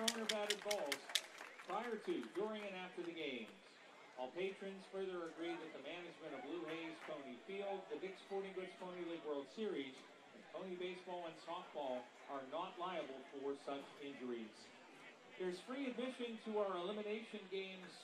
thrown or batted balls prior to, during, and after the games. All patrons further agree that the management of Blue Hayes Pony Field, the Dick's Sporting Goods Pony League World Series, and pony baseball and softball are not liable for such injuries. There's free admission to our elimination games.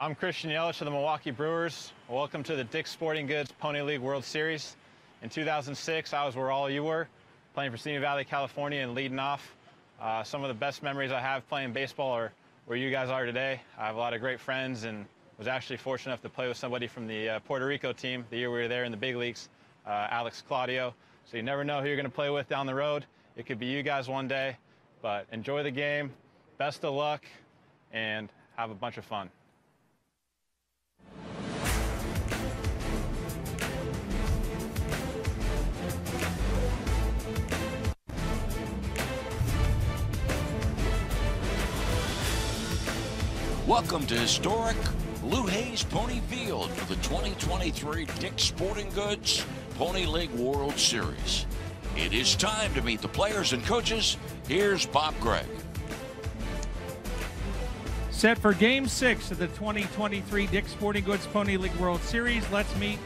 I'm Christian Yelich of the Milwaukee Brewers. Welcome to the Dick's Sporting Goods Pony League World Series. In 2006, I was where all you were, playing for Simi Valley, California, and leading off. Some of the best memories I have playing baseball are where you guys are today. I have a lot of great friends and was actually fortunate enough to play with somebody from the Puerto Rico team the year we were there in the big leagues, Alex Claudio. So you never know who you're going to play with down the road. It could be you guys one day, but enjoy the game, best of luck, and have a bunch of fun. Welcome to historic Blue Hayes Pony Field for the 2023 Dick's Sporting Goods Pony League World Series. It is time to meet the players and coaches. Here's Bob Gregg. Set for Game 6 of the 2023 Dick's Sporting Goods Pony League World Series. Let's meet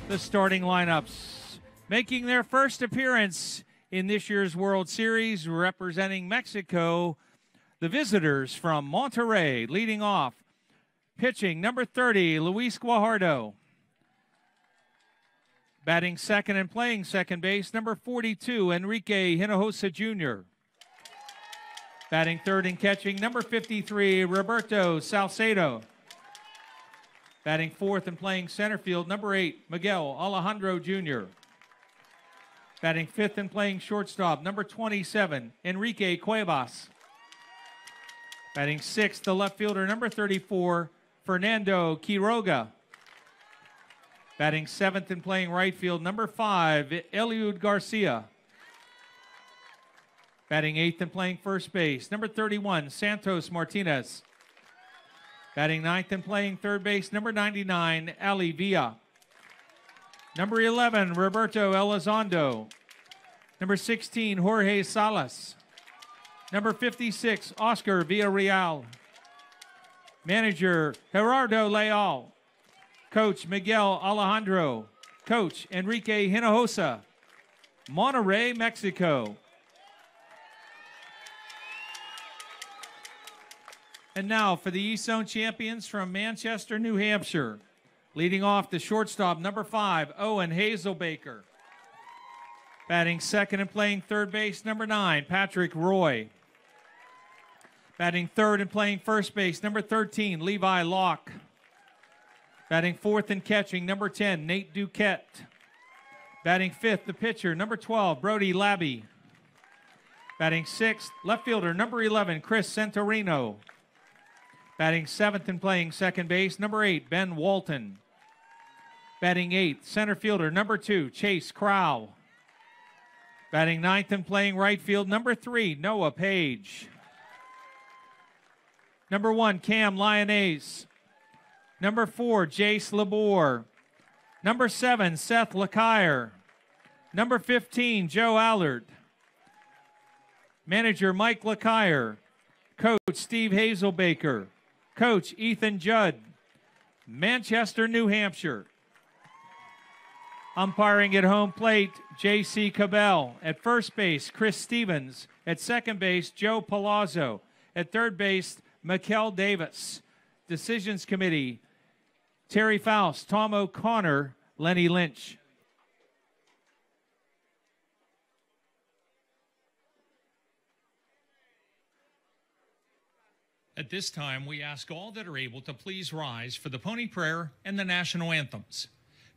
the starting lineups. Making their first appearance in this year's World Series, representing Mexico, the visitors from Monterrey. Leading off, pitching, number 30, Luis Guajardo. Batting second and playing second base, number 42, Enrique Hinojosa Jr. Batting third and catching, number 53, Roberto Salcedo. Batting fourth and playing center field, number 8, Miguel Alejandro Jr. Batting fifth and playing shortstop, number 27, Enrique Cuevas. Batting sixth, the left fielder, number 34, Fernando Quiroga. Batting seventh and playing right field, number 5, Eliud Garcia. Batting eighth and playing first base, number 31, Santos Martinez. Batting ninth and playing third base, number 99, Ali Villa. Number 11, Roberto Elizondo. Number 16, Jorge Salas. Number 56, Oscar Villarreal. Manager, Gerardo Leal. Coach, Miguel Alejandro. Coach, Enrique Hinojosa. Monterrey, Mexico. And now for the East Zone champions from Manchester, New Hampshire. Leading off the shortstop, number 5, Owen Hazelbaker. Batting second and playing third base, number 9, Patrick Roy. Batting third and playing first base, number 13, Levi Locke. Batting fourth and catching, number 10, Nate Duquette. Batting fifth, the pitcher, number 12, Brody Labby. Batting sixth, left fielder, number 11, Chris Santorino. Batting seventh and playing second base, number 8, Ben Walton. Batting eighth, center fielder, number 2, Chase Crow. Batting ninth and playing right field, number 3, Noah Page. Number 1, Cam Lyonnaise. Number 4, Jace Labor. Number 7, Seth Lacaire. Number 15, Joe Allard. Manager, Mike Lacaire. Coach, Steve Hazelbaker. Coach, Ethan Judd. Manchester, New Hampshire. Umpiring at home plate, J.C. Cabell. At first base, Chris Stevens. At second base, Joe Palazzo. At third base, Mikel Davis. Decisions Committee, Terry Faust, Tom O'Connor, Lenny Lynch. At this time, we ask all that are able to please rise for the Pony Prayer and the national anthems.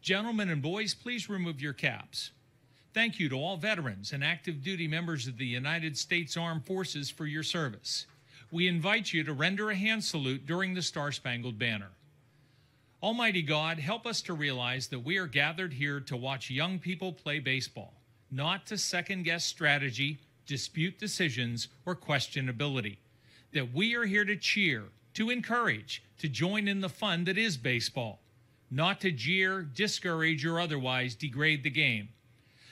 Gentlemen and boys, please remove your caps. Thank you to all veterans and active duty members of the United States Armed Forces for your service. We invite you to render a hand salute during the Star-Spangled Banner. Almighty God, help us to realize that we are gathered here to watch young people play baseball, not to second-guess strategy, dispute decisions, or question ability. That we are here to cheer, to encourage, to join in the fun that is baseball, not to jeer, discourage, or otherwise degrade the game.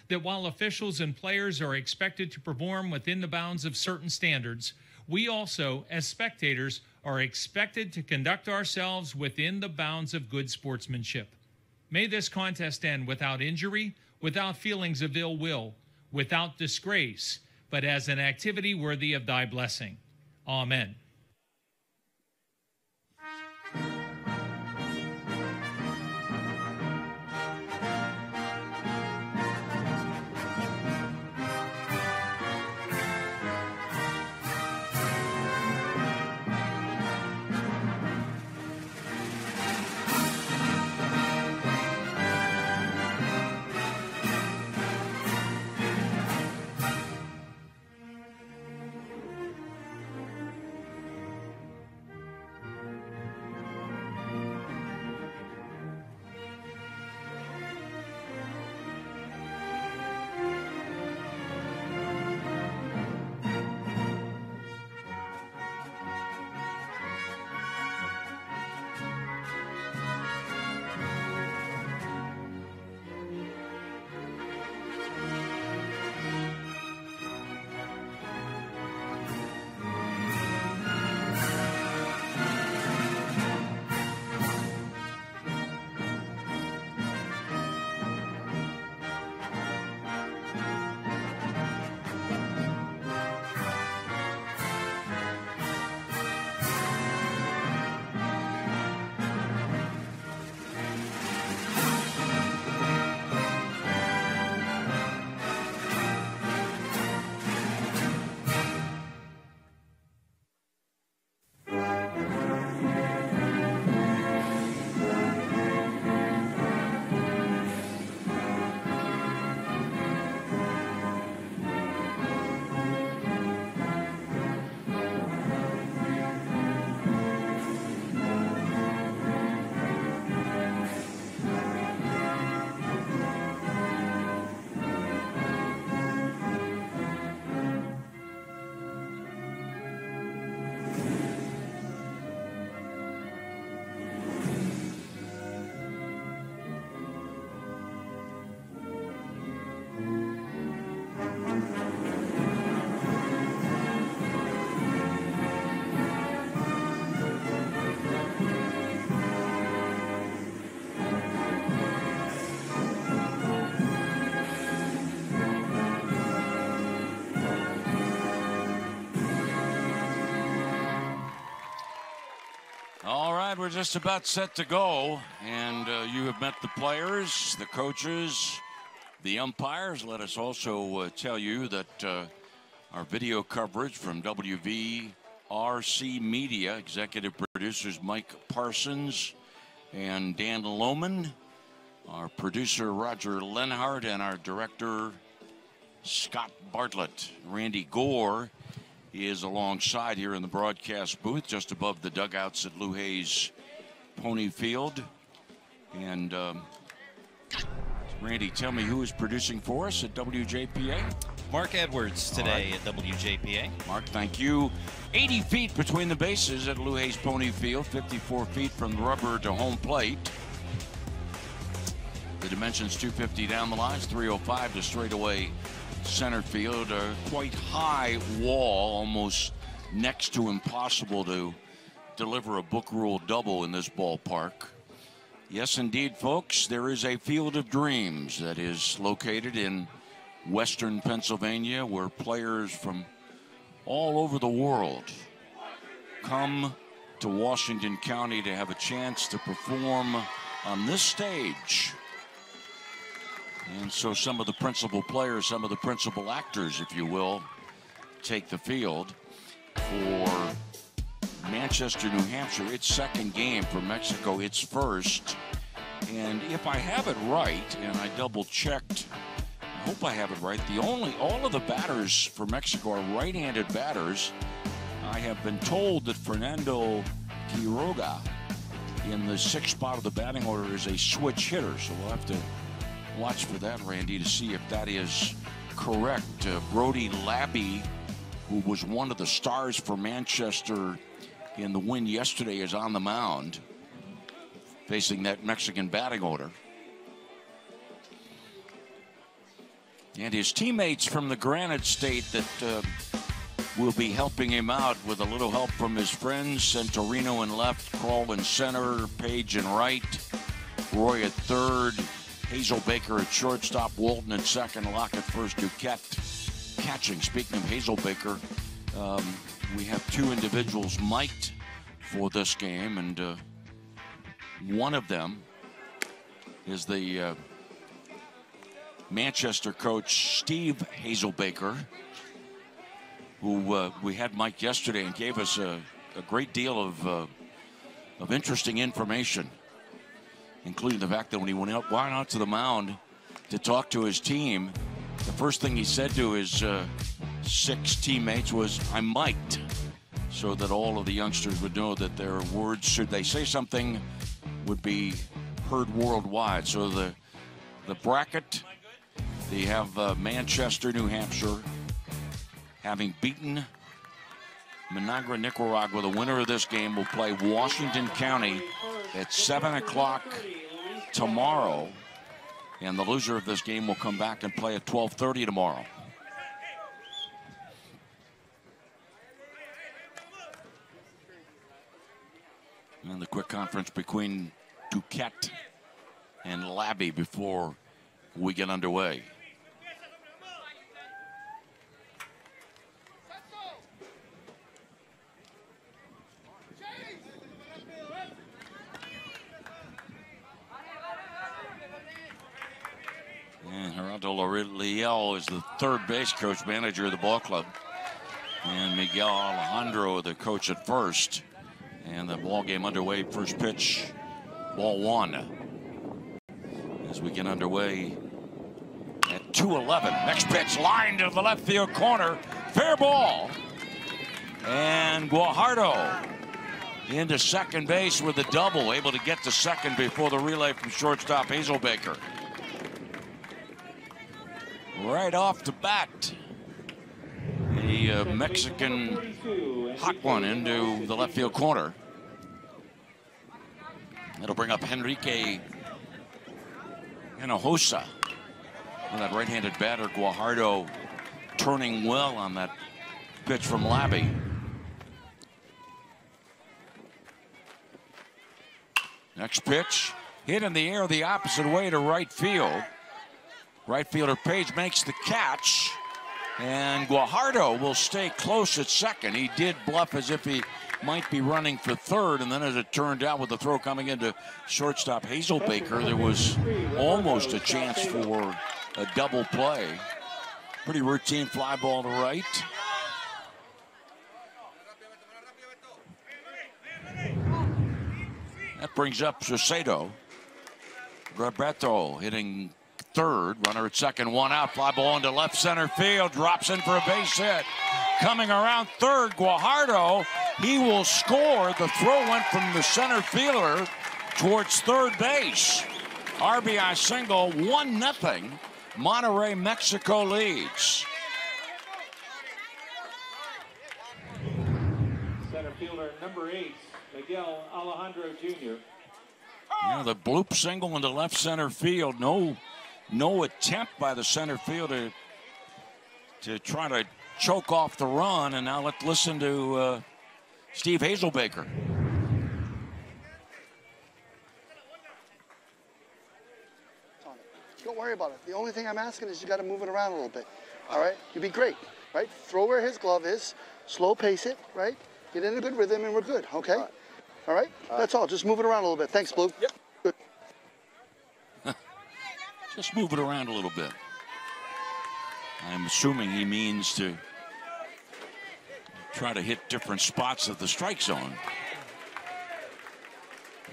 That while officials and players are expected to perform within the bounds of certain standards, we also, as spectators, are expected to conduct ourselves within the bounds of good sportsmanship. May this contest end without injury, without feelings of ill will, without disgrace, but as an activity worthy of thy blessing. Amen. All right, we're just about set to go, and you have met the players, the coaches, the umpires. Let us also tell you that our video coverage from WVRC Media, executive producers Mike Parsons and Dan Lohman, our producer Roger Lenhart, and our director Scott Bartlett. Randy Gore is alongside here in the broadcast booth just above the dugouts at Lou Hayes Pony Field. And Randy, tell me who is producing for us at WJPA? Mark Edwards today at WJPA. Mark, thank you. 80 feet between the bases at Lou Hayes Pony Field, 54 feet from the rubber to home plate. The dimensions 250 down the lines, 305 to straightaway center field. A quite high wall, almost next to impossible to deliver a book rule double in this ballpark. Yes, indeed, folks, there is a field of dreams that is located in western Pennsylvania, where players from all over the world come to Washington County to have a chance to perform on this stage. And so some of the principal players, some of the principal actors, if you will, take the field. For Manchester, New Hampshire, its second game. For Mexico, its first. And if I have it right, and I double-checked, I hope I have it right, all of the batters for Mexico are right-handed batters. I have been told that Fernando Quiroga in the 6th spot of the batting order is a switch hitter. So we'll have to watch for that, Randy, to see if that is correct. Brody Labby, who was one of the stars for Manchester in the win yesterday, is on the mound facing that Mexican batting order. And his teammates from the Granite State that will be helping him out with a little help from his friends: Santorino in left, Kroll in center, Page in right, Roy at third, Hazelbaker at shortstop, Walton at second, Locke at first, Duquette catching. Speaking of Hazelbaker, we have 2 individuals mic'd for this game, and one of them is the Manchester coach, Steve Hazelbaker, who we had mic'd yesterday and gave us a great deal of interesting information, including the fact that when he went out to the mound to talk to his team, the first thing he said to his 6 teammates was, "I'm mic'd," so that all of the youngsters would know that their words, should they say something, would be heard worldwide. So the bracket, they have Manchester, New Hampshire, having beaten Managua, Nicaragua. The winner of this game will play Washington County at 7 o'clock tomorrow, and the loser of this game will come back and play at 12:30 tomorrow. And the quick conference between Duquette and Labby before we get underway. And Gerardo Liel is the third base coach, manager of the ball club. And Miguel Alejandro, the coach at first. And the ball game underway. First pitch, ball 1. As we get underway at 2:11. Next pitch, line to the left field corner. Fair ball. And Guajardo into second base with a double. Able to get to second before the relay from shortstop Hazelbaker. Right off the bat, a Mexican hot one into the left field corner. That'll bring up Enrique Hinojosa. Well, that right-handed batter, Guajardo, turning well on that pitch from Labby. Next pitch, hit in the air the opposite way to right field. Right fielder Page makes the catch, and Guajardo will stay close at second. He did bluff as if he might be running for third, and then as it turned out with the throw coming into shortstop Hazelbaker, there was almost a chance for a double play. Pretty routine fly ball to right. That brings up Saucedo. Roberto hitting third, runner at second, 1 out, fly ball into left center field, drops in for a base hit. Coming around third, Guajardo, he will score. The throw went from the center fielder towards third base. RBI single, 1-0. Monterrey, Mexico leads. Center fielder number 8, Miguel Alejandro Jr. Yeah, the bloop single into left center field. No attempt by the center fielder to try to choke off the run. And now let's listen to Steve Hazelbaker. Don't worry about it. The only thing I'm asking is you got to move it around a little bit. All right? You'll be great, right? Throw where his glove is. Slow pace it, right? Get in a good rhythm and we're good, okay? All right? That's all. Just move it around a little bit. Thanks, Blue. Yep. Good. Just move it around a little bit. I'm assuming he means to try to hit different spots of the strike zone.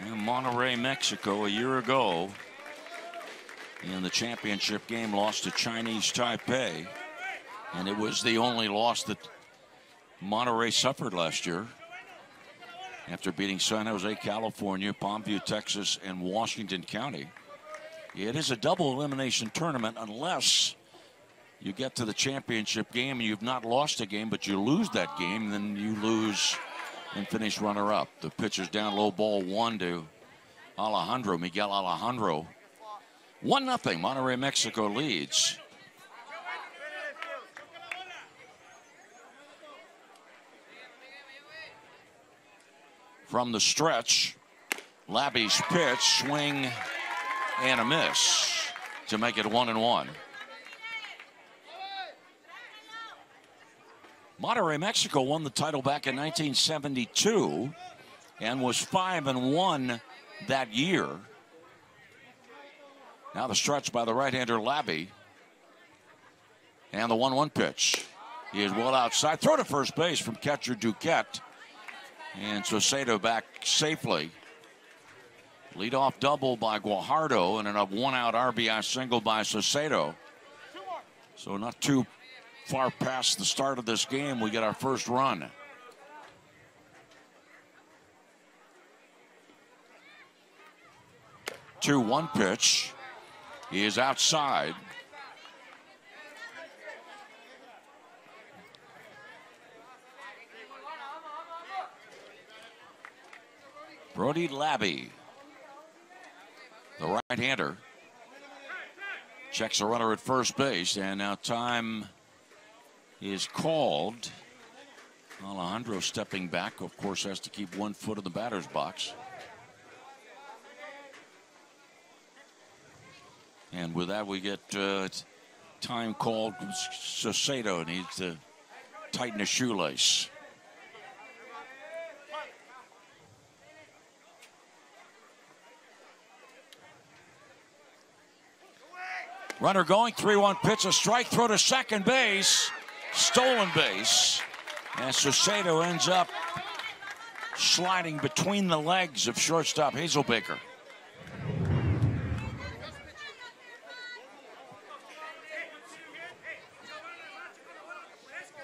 And Monterrey, Mexico, a year ago in the championship game lost to Chinese Taipei. And it was the only loss that Monterrey suffered last year. after beating San Jose, California, Palmview, Texas, and Washington County. It is a double elimination tournament unless you get to the championship game and you've not lost a game, but you lose that game, then you lose and finish runner-up. The pitcher's down low, ball 1 to Miguel Alejandro. 1-0, Monterrey, Mexico leads. From the stretch, Labby's pitch, swing and a miss to make it 1-1. Monterrey, Mexico won the title back in 1972 and was 5-1 that year. Now the stretch by the right-hander Labby. And the 1-1 pitch. He is well outside. Throw to first base from catcher Duquette. And Saucedo back safely. Leadoff double by Guajardo and a one-out RBI single by Saucedo. So not too far past the start of this game, we get our first run. Two 1 pitch. He is outside. Brody Labby, the right-hander, checks a runner at first base, and now time is called. Alejandro stepping back, of course, has to keep 1 foot in the batter's box. And with that, we get time called. Saucedo needs to tighten a shoelace. Runner going, 3-1 pitch, a strike, throw to second base, stolen base. And Saucedo ends up sliding between the legs of shortstop Hazelbaker.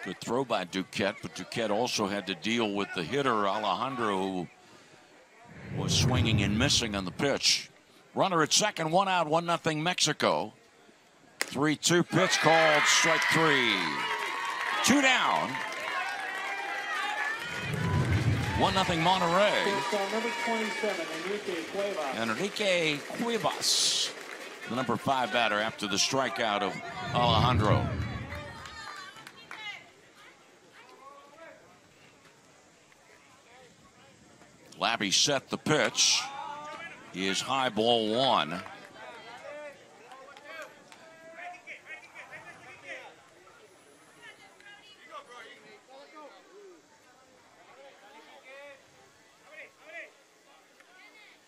Good throw by Duquette, but Duquette also had to deal with the hitter Alejandro, who was swinging and missing on the pitch. Runner at second, 1 out, 1-0 Mexico. 3-2 pitch called, strike 3. 2 down. 1-0 Monterrey. Number 27, Enrique Cuevas, the number 5 batter after the strikeout of Alejandro. Labby set the pitch. He is high, ball 1.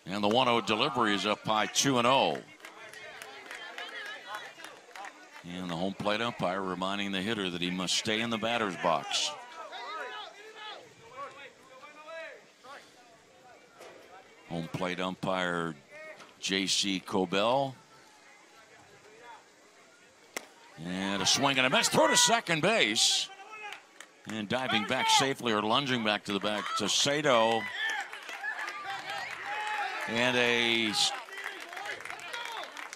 And the 1-0 delivery is up high, 2-0. And the home plate umpire reminding the hitter that he must stay in the batter's box. Home plate umpire J.C. Cobell. And a swing and a miss. Throw to second base. And diving back safely, or lunging back to the back, Saucedo. And a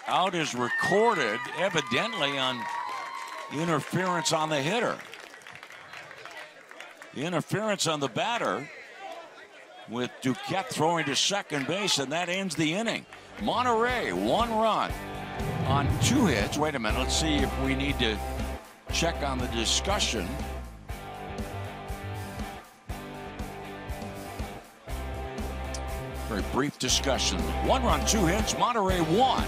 out is recorded, evidently on interference on the hitter. Interference on the batter, with Duquette throwing to second base, and that ends the inning. Monterrey, 1 run on 2 hits. Wait a minute, let's see if we need to check on the discussion. Very brief discussion. 1 run, 2 hits, Monterrey 1,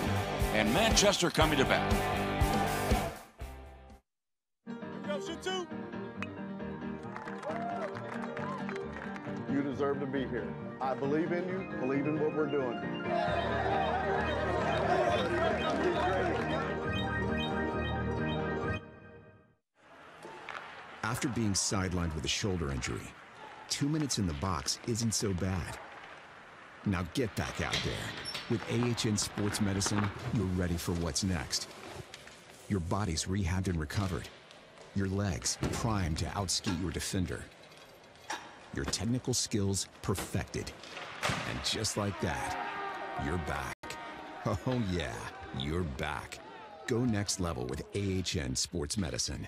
and Manchester coming to bat. You deserve to be here. I believe in you, believe in what we're doing. After being sidelined with a shoulder injury, 2 minutes in the box isn't so bad. Now get back out there. With AHN Sports Medicine, you're ready for what's next. Your body's rehabbed and recovered. Your legs primed to outskate your defender. your technical skills perfected. And just like that, you're back. Oh yeah, you're back. Go next level with AHN Sports Medicine.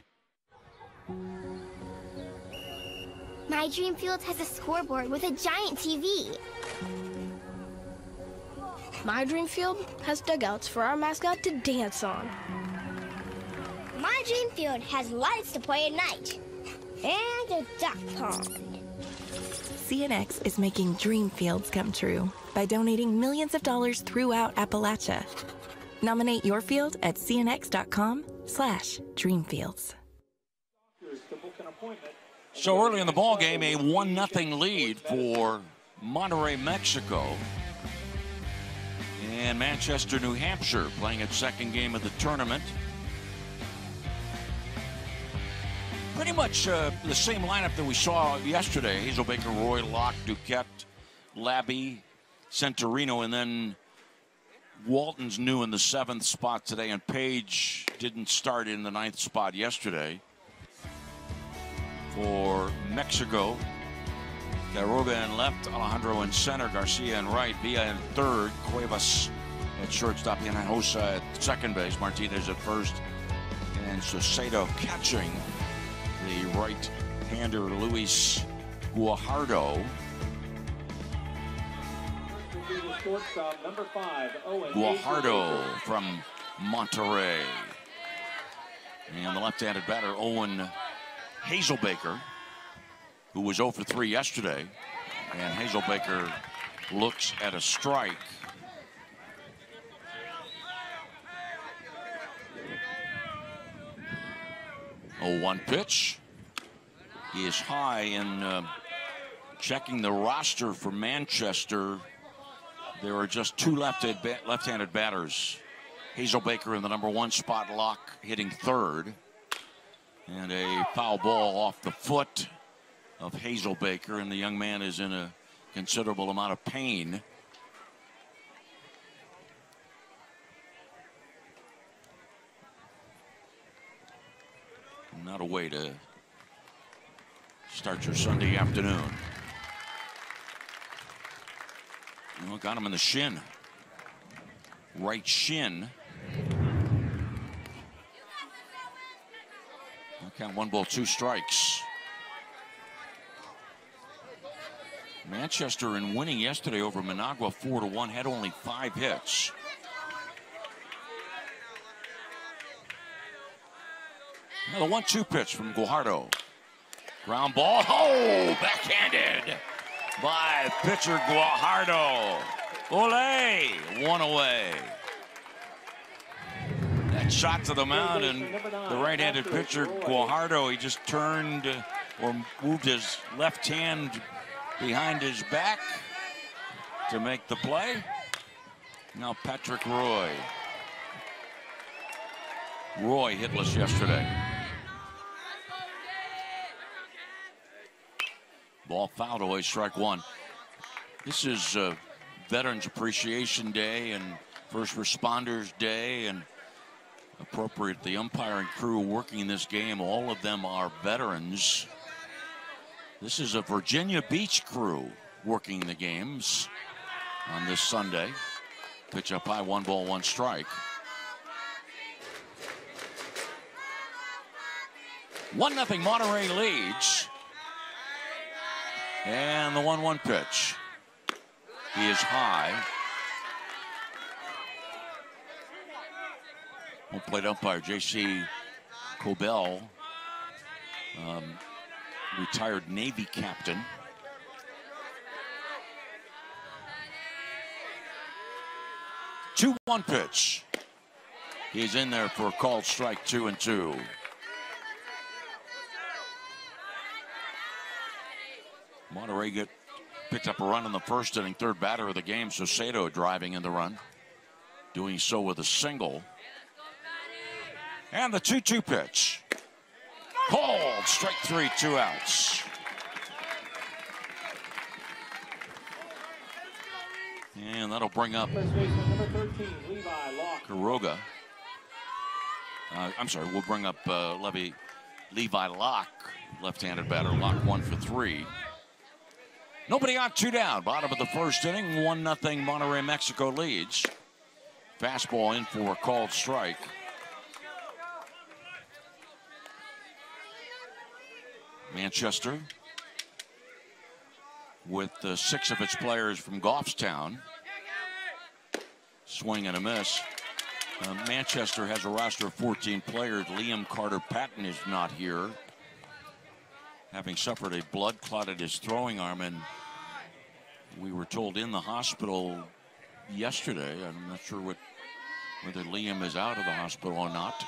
My dream field has a scoreboard with a giant TV. My dream field has dugouts for our mascot to dance on. My dream field has lights to play at night. And a duck pond. CNX is making dream fields come true by donating millions of dollars throughout Appalachia. Nominate your field at cnx.com/dreamfields. So early in the ball game, a 1-0 lead for Monterrey, Mexico. And Manchester, New Hampshire playing its second game of the tournament. Pretty much the same lineup that we saw yesterday. Hazelbaker, Roy, Locke, Duquette, Labby, Centurino, and then Walton's new in the 7th spot today, and Page didn't start in the 9th spot yesterday. For Mexico, Quiroga in left, Alejandro in center, Garcia in right, Villa in third, Cuevas at shortstop, Hinojosa at second base, Martinez at first, and Saucedo catching the right-hander Luis Guajardo. Guajardo from Monterrey. And the left-handed batter, Owen Hazelbaker, who was 0 for 3 yesterday. And Hazelbaker looks at a strike. Oh, 1 pitch. He is high in checking the roster for Manchester. There are just 2 left-handed batters. Hazelbaker in the number 1 spot, Locke hitting third. And a foul ball off the foot of Hazelbaker, and the young man is in a considerable amount of pain. Not a way to start your Sunday afternoon. Well, got him in the shin. Right shin. I'll count 1 ball, 2 strikes. Manchester, in winning yesterday over Managua 4-1, had only 5 hits. Now the 1-2 pitch from Guajardo. Ground ball. Oh, backhanded by pitcher Guajardo. Ole, 1 away. That shot to the mound, and the right-handed pitcher Guajardo, he just turned or moved his left hand behind his back to make the play. Now Patrick Roy. Roy hitless yesterday. Ball fouled away, strike 1. This is Veterans Appreciation Day and First Responders Day, and appropriate, the umpiring crew working this game, all of them are veterans. This is a Virginia Beach crew working the games on this Sunday. Pitch up high, 1 ball, 1 strike. 1-0 Monterrey leads. And the 1-1 pitch. He is high. Home plate umpire J.C. Cobell, retired Navy captain. Two-one pitch. He's in there for a called strike, 2-2. Monterrey picked up a run in the first inning, 3rd batter of the game. Saucedo driving in the run, doing so with a single. And the 2-2 pitch. Called, strike 3, 2 outs. And that'll bring up Quiroga. I'm sorry, we'll bring up Levi Locke, left-handed batter. Locke 1 for 3. Nobody on, 2 down. Bottom of the first inning, 1-0 Monterrey, Mexico leads. Fastball in for a called strike. Manchester with 6 of its players from Goffstown. Swing and a miss. Manchester has a roster of 14 players. Liam Carter-Patton is not here, having suffered a blood clot at his throwing arm, and we were told in the hospital yesterday. I'm not sure whether Liam is out of the hospital or not.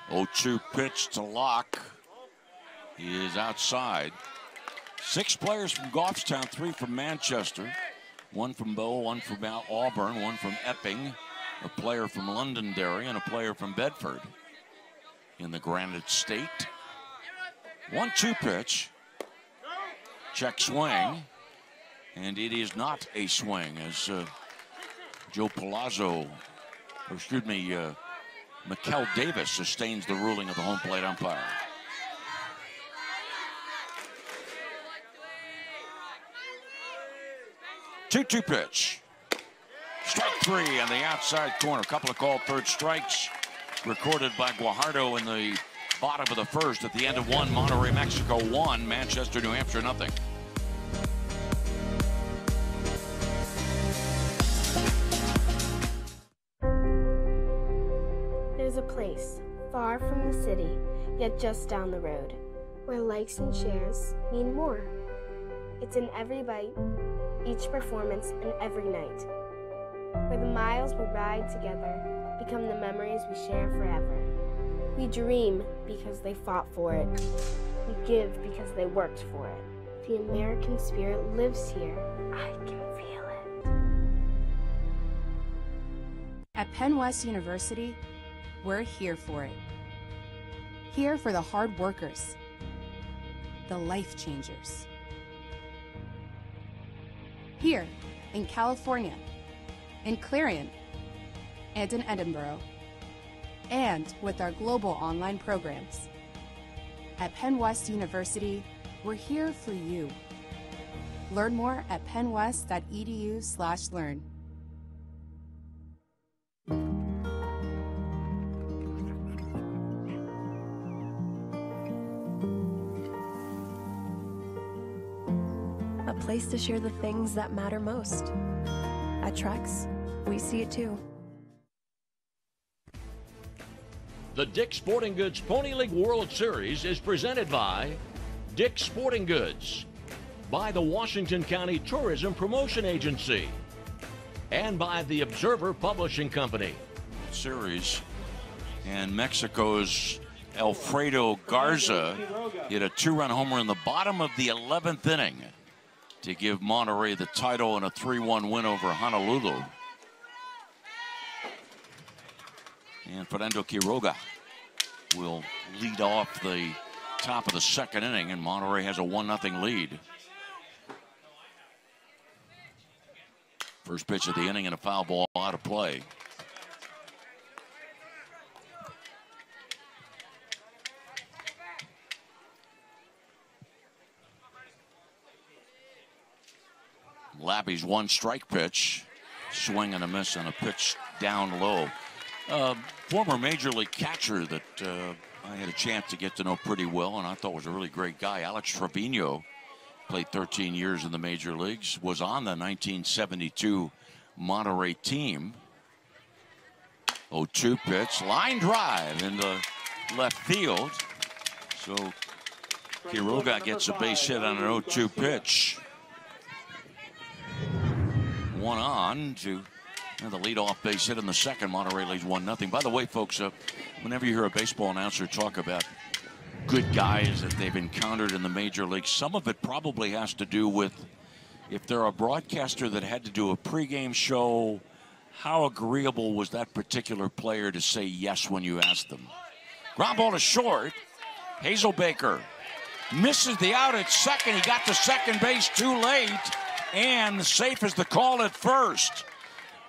0-2 pitch to Locke. He is outside. 6 players from Goffstown, 3 from Manchester. 1 from Bow, 1 from Auburn, 1 from Epping, a player from Londonderry, and a player from Bedford in the Granite State. 1-2 pitch. Check swing. And it is not a swing as Joe Palazzo, or excuse me, Mikel Davis sustains the ruling of the home plate umpire. Two-two pitch. Strike 3 on the outside corner. A couple of called third strikes recorded by Guajardo in the bottom of the first. At the end of 1, Monterrey, Mexico 1, Manchester, New Hampshire 0. There's a place far from the city, yet just down the road, where likes and shares mean more. It's in every bite, each performance, and every night, where the miles we ride together become the memories we share forever. We dream because they fought for it. We give because they worked for it. The American spirit lives here. I can feel it. At Penn West University, we're here for it. Here for the hard workers, the life changers. Here in California, in Clarion, and in Edinburgh, and with our global online programs. At Penn West University, we're here for you. Learn more at pennwest.edu/learn. A place to share the things that matter most. At Trex, we see it too. The Dick's Sporting Goods Pony League World Series is presented by Dick's Sporting Goods, by the Washington County Tourism Promotion Agency, and by the Observer Publishing Company. Series, and Mexico's Alfredo Garza hit a 2-run homer in the bottom of the 11th inning to give Monterrey the title in a 3-1 win over Honolulu. And Fernando Quiroga will lead off the top of the second inning, and Monterrey has a 1-0 lead. First pitch of the inning and a foul ball out of play. Lappy's 1-strike pitch. Swing and a miss on a pitch down low. Former Major League catcher that I had a chance to get to know pretty well, and I thought was a really great guy. Alex Trevino played 13 years in the major leagues, was on the 1972 Monterrey team. 0-2 pitch, line drive into left field. So Quiroga gets a base hit on an 0-2 pitch. One on to the leadoff base hit in the second. Monterrey leads 1-0. By the way, folks, whenever you hear a baseball announcer talk about good guys that they've encountered in the major leagues, some of it probably has to do with if they're a broadcaster that had to do a pregame show, how agreeable was that particular player to say yes when you asked them. Ground ball to short. Hazelbaker misses the out at second. He got to second base too late, and safe as the call at first.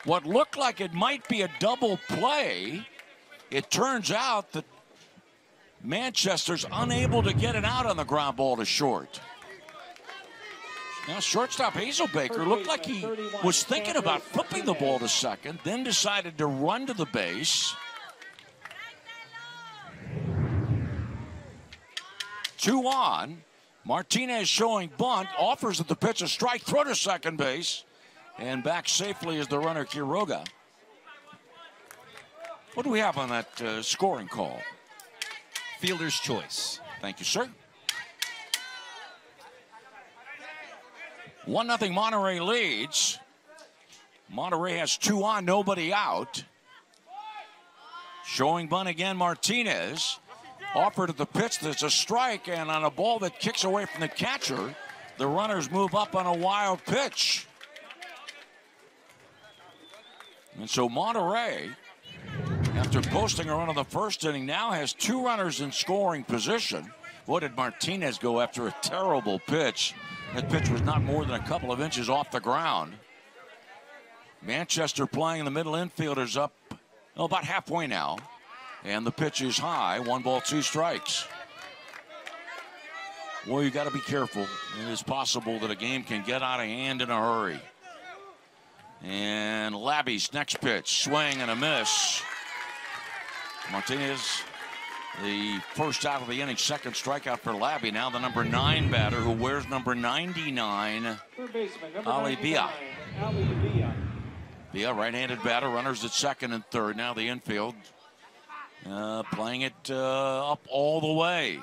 What looked like it might be a double play, it turns out that Manchester's unable to get it out on the ground ball to short. Now, shortstop Hazelbaker looked like he was thinking about flipping the ball to second, then decided to run to the base. 2 on. Martinez showing bunt, offers at the pitch a strike, throw to second base, and back safely is the runner Quiroga. What do we have on that scoring call? Fielder's choice. Thank you, sir. 1-0 Monterrey leads. Monterrey has 2 on, nobody out. Showing bunt again, Martinez. Offered at the pitch, there's a strike, and on a ball that kicks away from the catcher, the runners move up on a wild pitch. And so Monterrey, after posting a run in the first inning, now has 2 runners in scoring position. Boy, did Martinez go after a terrible pitch. That pitch was not more than a couple of inches off the ground. Manchester playing the middle infielders up about halfway now. And the pitch is high, 1 ball, 2 strikes. Well, you got to be careful. It is possible that a game can get out of hand in a hurry. And Labby's next pitch, swing and a miss. Martinez, the first out of the inning, second strikeout for Labby. Now the number 9 batter who wears number 99, Ali Villa. Villa, right-handed batter, runners at second and third. Now the infield. Playing it up all the way.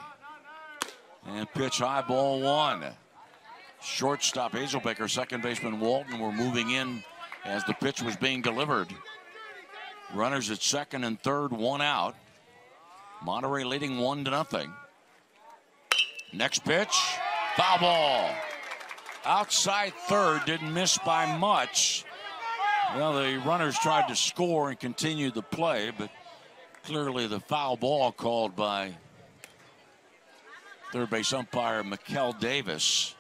And pitch high, ball 1. Shortstop Hazelbaker, second baseman Walton were moving in as the pitch was being delivered. Runners at second and third, 1 out. Monterrey leading 1-0. Next pitch, foul ball. Outside third, didn't miss by much. Well, the runners tried to score and continued the play, but clearly the foul ball called by third base umpire Mikel Davis.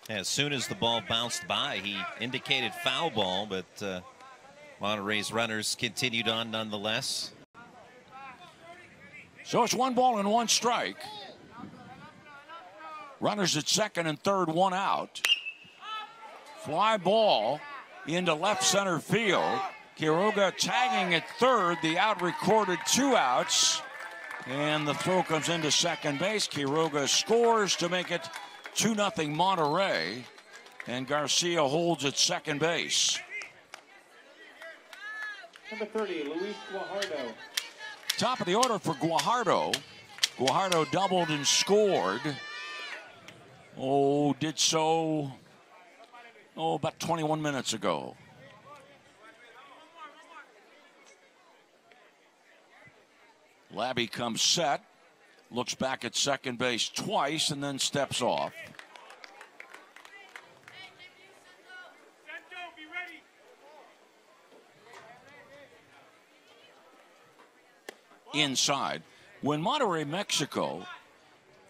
As soon as the ball bounced by, he indicated foul ball, but Monterrey's runners continued on nonetheless. So it's 1 ball and 1 strike. Runners at second and third, 1 out. Fly ball into left center field. Quiroga tagging at third. The out recorded 2 outs. And the throw comes into second base. Quiroga scores to make it 2-0 Monterrey. And Garcia holds at second base. Number 30, Luis Guajardo. Top of the order for Guajardo. Guajardo doubled and scored. Did so about 21 minutes ago. Labby comes set, looks back at second base twice, and then steps off. Inside. When Monterrey, Mexico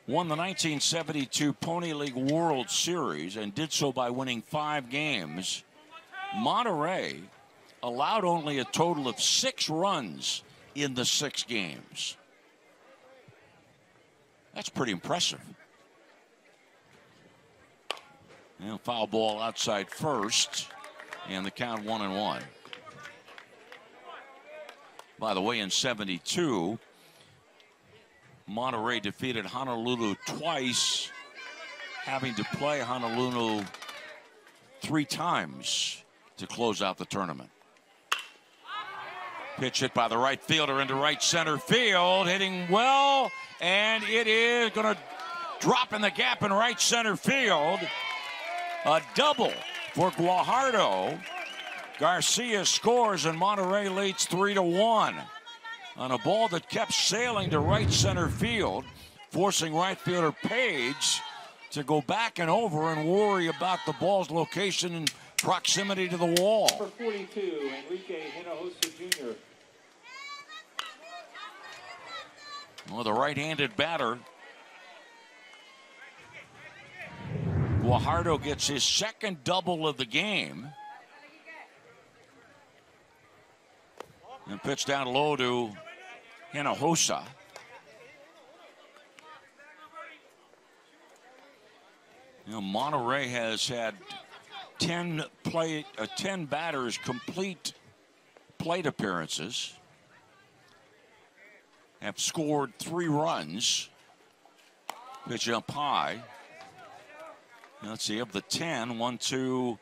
won the 1972 Pony League World Series and did so by winning 5 games, Monterrey allowed only a total of 6 runs in the 6 games. That's pretty impressive. And foul ball outside first, and the count 1-1. By the way, in 72, Monterrey defeated Honolulu twice, having to play Honolulu 3 times to close out the tournament. Pitch hit by the right fielder into right center field, hitting well, and it is going to drop in the gap in right center field. A double for Guajardo. Garcia scores, and Monterrey leads 3-1 on a ball that kept sailing to right center field, forcing right fielder Page to go back and over and worry about the ball's location and proximity to the wall. Number 42, Enrique Hinojosa Jr. Well, the right-handed batter, Guajardo, gets his second double of the game. And pitch down low to Hinojosa. You know, Monterrey has had 10 batters complete plate appearances, have scored 3 runs, pitch up high. Let's see, of the 10, 1, 2,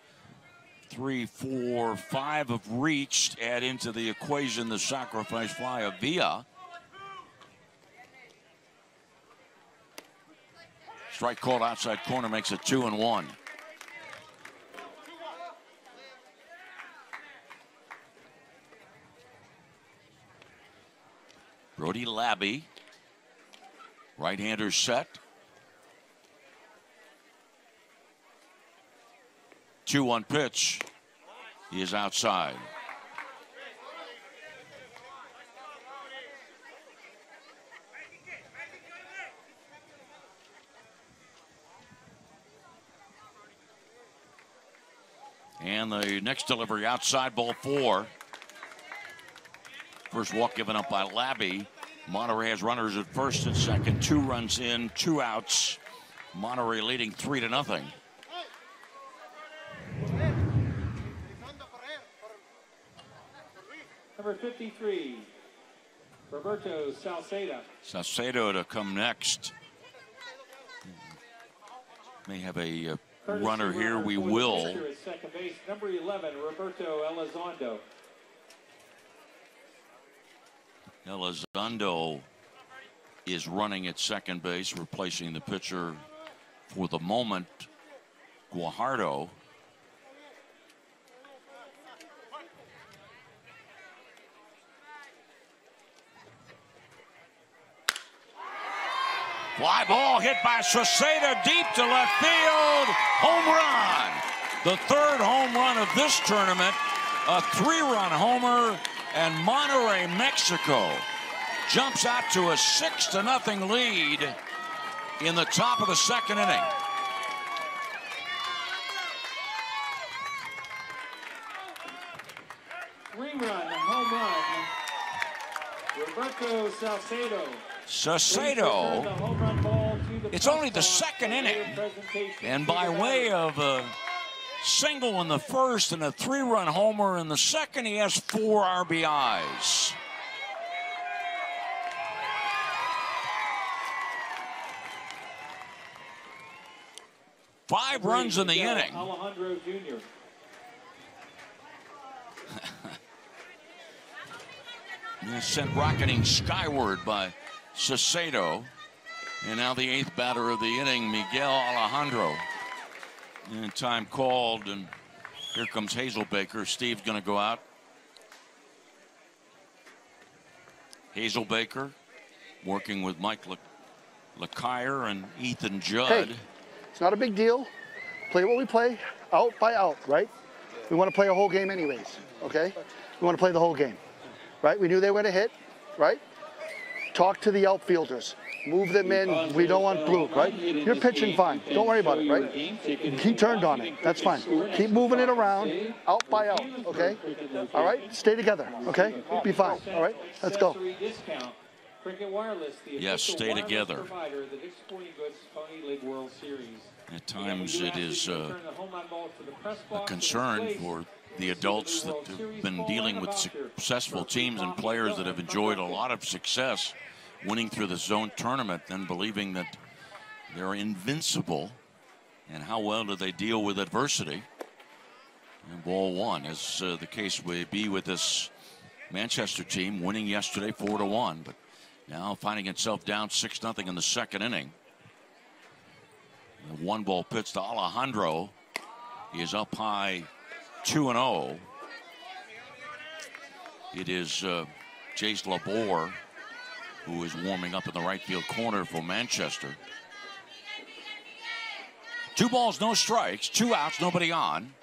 3, 4, 5 have reached. Add into the equation the sacrifice fly of Villa. Strike called outside corner makes it 2-1. Brody Labby, right-hander set. 2-1 pitch. He is outside. And the next delivery outside, ball 4. First walk given up by Labby. Monterrey has runners at first and second. 2 runs in, 2 outs. Monterrey leading 3-0. Number 53, Roberto Salcedo. Salcedo to come next. May have a runner here. We will. At second base, number 11, Roberto Elizondo. Elizondo is running at second base, replacing the pitcher for the moment, Guajardo. Fly ball hit by Saucedo deep to left field. Home run. The 3rd home run of this tournament. A 3-run homer. And Monterrey, Mexico jumps out to a 6-0 lead in the top of the 2nd inning. Three-run home run. Roberto Salcedo. Saucedo, it's only the 2nd inning, and by way of a single in the first and a 3-run homer in the second, he has 4 RBIs. Five runs in the inning. Alejandro Jr. Sent rocketing skyward by Saucedo. And now the 8th batter of the inning, Miguel Alejandro. And time called, and here comes Hazelbaker. Steve's going to go out. Hazelbaker working with Mike LeCaire and Ethan Judd. Hey, it's not a big deal. Play what we play, out by out, right? We want to play a whole game anyways, okay? We want to play the whole game, right? We knew they were going to hit, right? Talk to the outfielders. Move them in. We don't want Blue, right? You're pitching fine. Don't worry about it, right? He turned on it. That's fine. Keep moving it around, out by out, okay? All right? Stay together, okay? Be fine, all right? Let's go. Yes, stay together. At times it is a concern for the adults that have been dealing with successful teams and players that have enjoyed a lot of success winning through the zone tournament and believing that they're invincible. And how well do they deal with adversity? And ball 1, as the case may be with this Manchester team, winning yesterday 4-1, but now finding itself down 6-0 in the 2nd inning. The 1-ball pitch to Alejandro. He is up high 2-0. It is Jace Labor who is warming up in the right field corner for Manchester. 2 balls, no strikes, 2 outs, nobody on.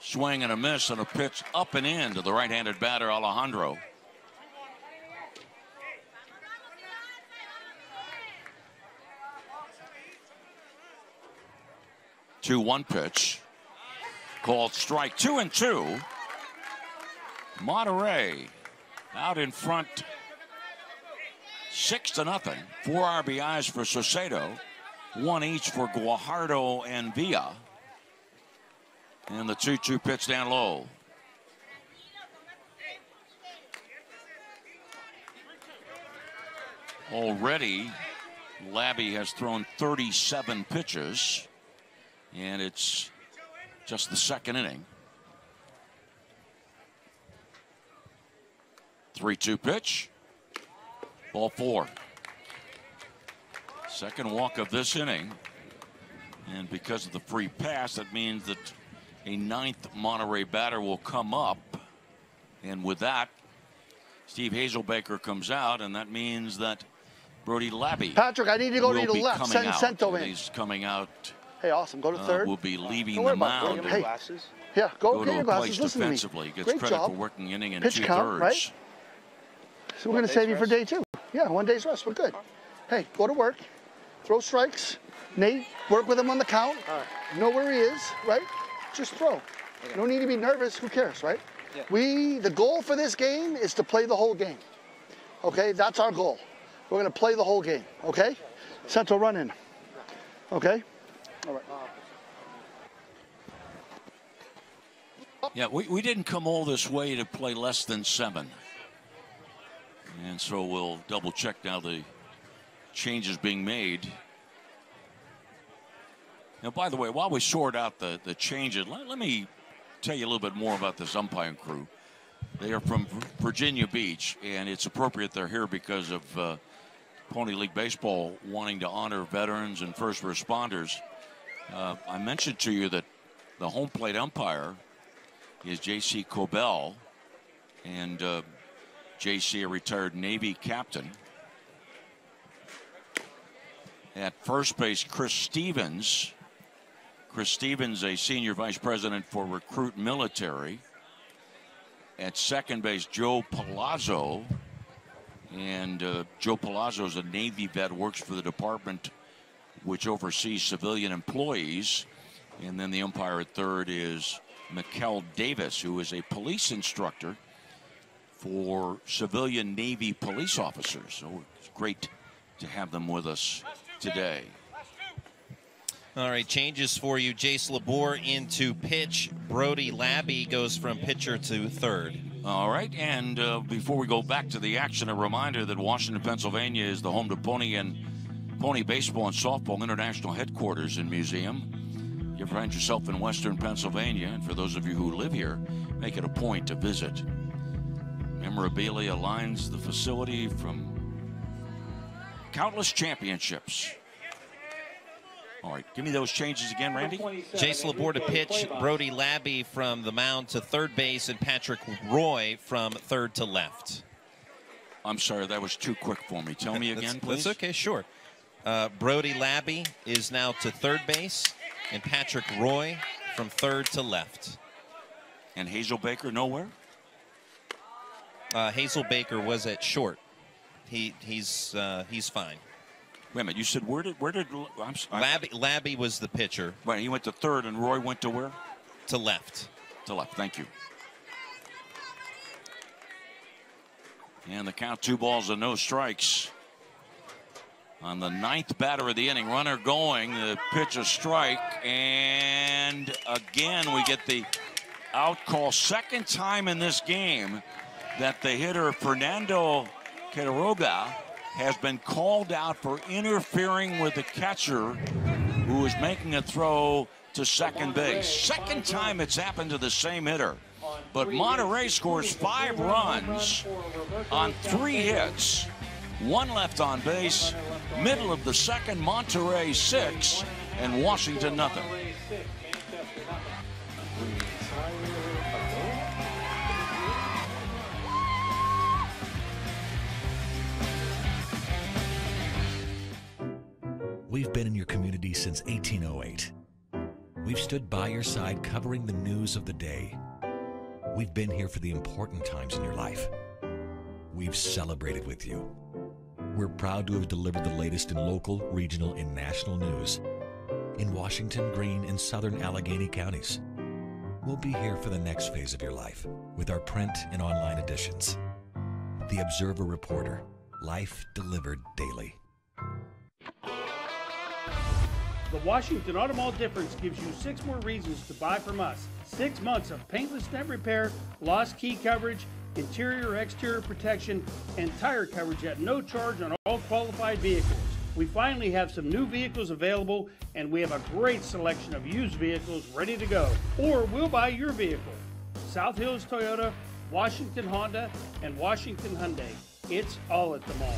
Swing and a miss and a pitch up and in to the right-handed batter Alejandro. Two 1 pitch called strike 2-2. Monterrey out in front 6-0. 4 RBIs for Saucedo. one each for Guajardo and Villa. And the 2-2 pitch down low. Already, Labby has thrown 37 pitches, and it's just the second inning. 3-2 pitch. Ball 4. Second walk of this inning. And because of the free pass, that means that a 9th Monterrey batter will come up. And with that, Steve Hazelbaker comes out, and that means that Brody Labby. Patrick, I need to go to the left. Send Cento in. He's coming out. Hey, awesome. Go to third. Will be leaving the mound. Hey, yeah, go to get your a glasses. place Listen to me. defensively. Gets Great credit job. for working inning in Pitch 2/3. count, right? So we're going to save you for day 2. Yeah, 1 day's rest. We're good. Hey, go to work. Throw strikes. Nate, work with him on the count. Know where he is, right? Just throw. No need to be nervous. Who cares, right? Yeah. The goal for this game is to play the whole game. Okay, that's our goal. We're going to play the whole game, okay? Central run in. Okay? All right. Yeah, we didn't come all this way to play less than 7. And so we'll double check now the changes being made. Now, by the way, while we sort out the changes, let me tell you a little bit more about this umpiring crew. They are from Virginia Beach, and it's appropriate they're here because of Pony League Baseball wanting to honor veterans and first responders. I mentioned to you that the home plate umpire is J.C. Cobell, and J.C., a retired Navy captain. At first base, Chris Stevens. Chris Stevens, a senior vice president for Recruit Military. At second base, Joe Palazzo. And Joe Palazzo is a Navy vet, works for the department which oversees civilian employees. And then the umpire at third is Mikkel Davis, who is a police instructor for civilian Navy police officers. So it's great to have them with us today. All right, changes for you. Jace Labor into pitch. Brody Labby goes from pitcher to third. All right, and before we go back to the action, a reminder that Washington, Pennsylvania is the home to Pony Baseball and Softball International Headquarters and Museum. You find yourself in Western Pennsylvania, and for those of you who live here, make it a point to visit. Memorabilia lines the facility from countless championships. All right, give me those changes again, Randy. Jace Labor to pitch, Brody Labby from the mound to third base, and Patrick Roy from third to left. I'm sorry, that was too quick for me. Tell me again, please. That's okay, sure. Brody Labby is now to third base, and Patrick Roy from third to left. And Hazelbaker nowhere? Hazelbaker was at short. He's fine. Wait a minute, you said where did Labby was the pitcher. Right, he went to third, and Roy went to where? To left. To left, thank you. And the count, 2 balls and no strikes. On the 9th batter of the inning, runner going, the pitch a strike, and again we get the out call. Second time in this game that the hitter Fernando Quiroga has been called out for interfering with the catcher who is making a throw to second base. Second time it's happened to the same hitter. But Monterrey scores 5 runs on 3 hits. 1 left on base. Middle of the second, Monterrey 6 and Washington nothing. We've been in your community since 1808. We've stood by your side covering the news of the day. We've been here for the important times in your life. We've celebrated with you. We're proud to have delivered the latest in local, regional, and national news in Washington, Greene, and southern Allegheny counties. We'll be here for the next phase of your life with our print and online editions. The Observer Reporter, life delivered daily. The Washington Auto Mall difference gives you 6 more reasons to buy from us. 6 months of paintless net repair, lost key coverage, interior or exterior protection, and tire coverage at no charge on all qualified vehicles. We finally have some new vehicles available, and we have a great selection of used vehicles ready to go. Or we'll buy your vehicle. South Hills Toyota, Washington Honda, and Washington Hyundai. It's all at the mall.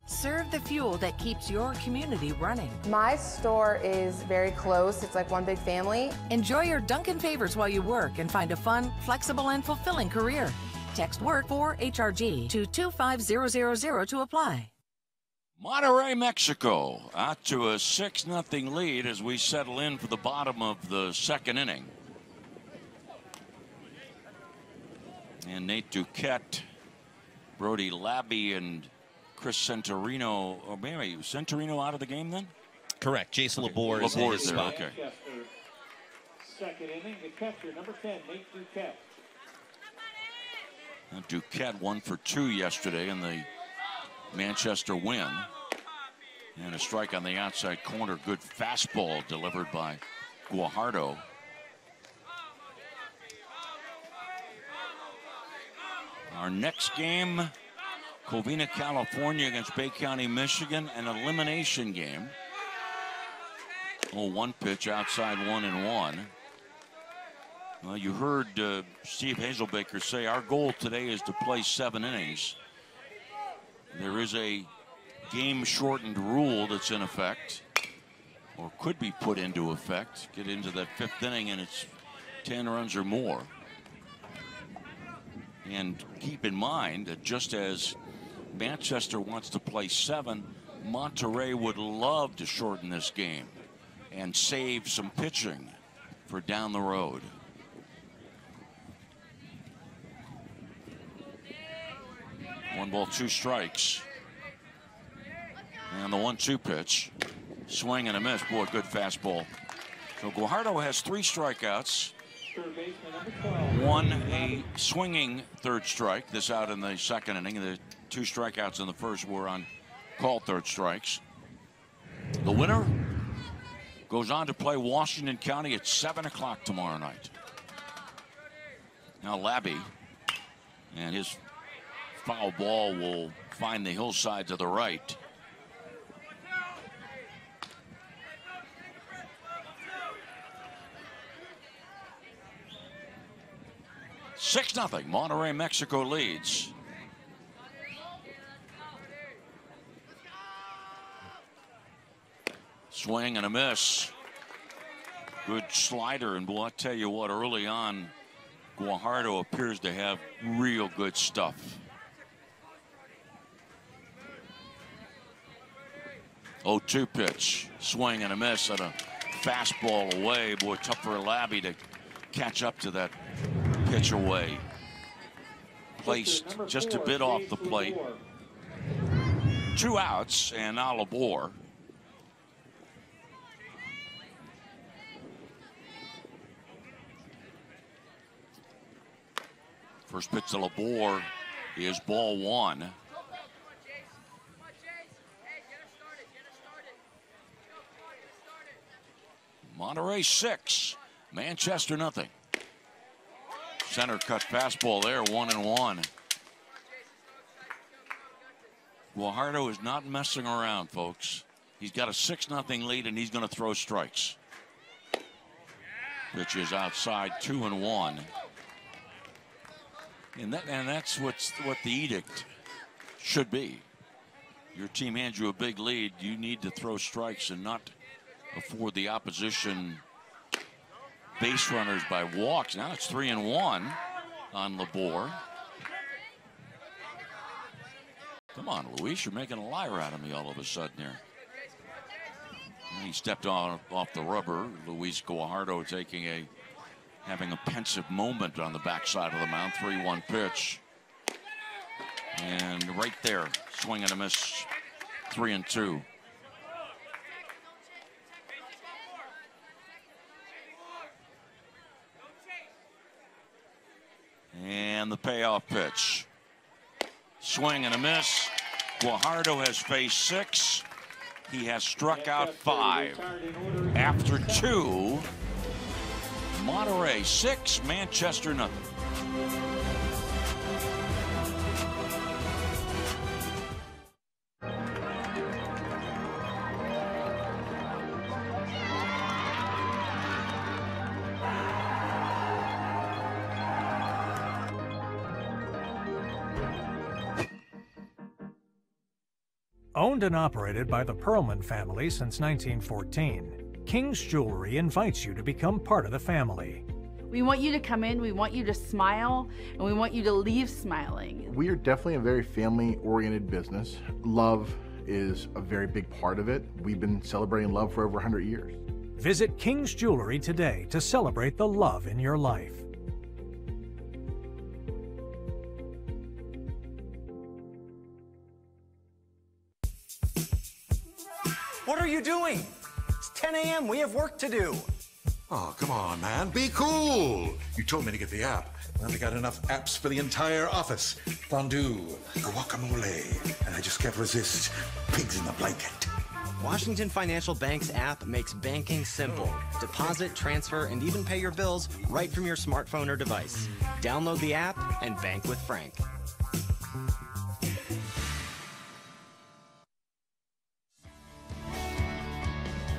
Serve the fuel that keeps your community running. My store is very close. It's like one big family. Enjoy your Dunkin' favors while you work and find a fun, flexible, and fulfilling career. Text WORK for HRG to 25000 to apply. Monterrey, Mexico, out to a 6-0 lead as we settle in for the bottom of the second inning. And Nate Duquette, Brody Labby, and Chris Centorino. Oh, maybe Centorino out of the game then? Correct. Jason LeBour is LeBour in his there. spot. Okay. Second inning, the catcher, number 10, Nate Duquette. Now Duquette 1 for 2 yesterday in the Manchester win. And a strike on the outside corner. Good fastball delivered by Guajardo. Our next game, Covina, California against Bay County, Michigan, an elimination game. Oh, 1 pitch outside 1-1. Well, you heard Steve Hazelbaker say our goal today is to play 7 innings. There is a game-shortened rule that's in effect, or could be put into effect. Get into that 5th inning and it's 10 runs or more. And keep in mind that just as Manchester wants to play 7, Monterrey would love to shorten this game and save some pitching for down the road. One ball, 2 strikes. And the 1-2 pitch. Swing and a miss. Boy, good fastball. So Guajardo has 3 strikeouts. 1 a swinging 3rd strike. This out in the second inning. The 2 strikeouts in the first were on called 3rd strikes. The winner goes on to play Washington County at 7 o'clock tomorrow night. Now Labby, and his foul ball will find the hillside to the right. Six 0. Monterrey, Mexico leads. Swing and a miss. Good slider, and boy, I tell you what, early on, Guajardo appears to have real good stuff. 0-2 pitch. Swing and a miss and a fastball away. Boy, tough for Labby to catch up to that pitch away. Placed just a bit off the plate. 2 outs, and now LeBour. First pitch to LeBour is ball 1. Monterrey 6, Manchester nothing. Center cut fastball there, 1-1. Guajardo is not messing around, folks. He's got a 6-0 lead, and he's going to throw strikes. Pitch is outside, 2-1. And that's what the edict should be. Your team hands you a big lead, you need to throw strikes and not afford the opposition base runners by walks. Now it's 3-1 on LeBour. Come on, Luis, you're making a liar out of me all of a sudden here. And he stepped off the rubber. Luis Guajardo having a pensive moment on the backside of the mound. 3-1 pitch. And right there, swing and a miss, 3-2. And the payoff pitch. Swing and a miss. Guajardo has faced 6. He has struck out 5. After 2, Monterrey 6, Manchester nothing. Owned and operated by the Perlman family since 1914, King's Jewelry invites you to become part of the family. We want you to come in, we want you to smile, and we want you to leave smiling. We are definitely a very family-oriented business. Love is a very big part of it. We've been celebrating love for over 100 years. Visit King's Jewelry today to celebrate the love in your life. What are you doing? It's 10 a.m. We have work to do. Oh, come on, man. Be cool. You told me to get the app. I only got enough apps for the entire office. Fondue, guacamole, and I just can't resist pigs in the blanket. Washington Financial Bank's app makes banking simple. Deposit, transfer, and even pay your bills right from your smartphone or device. Download the app and bank with Frank.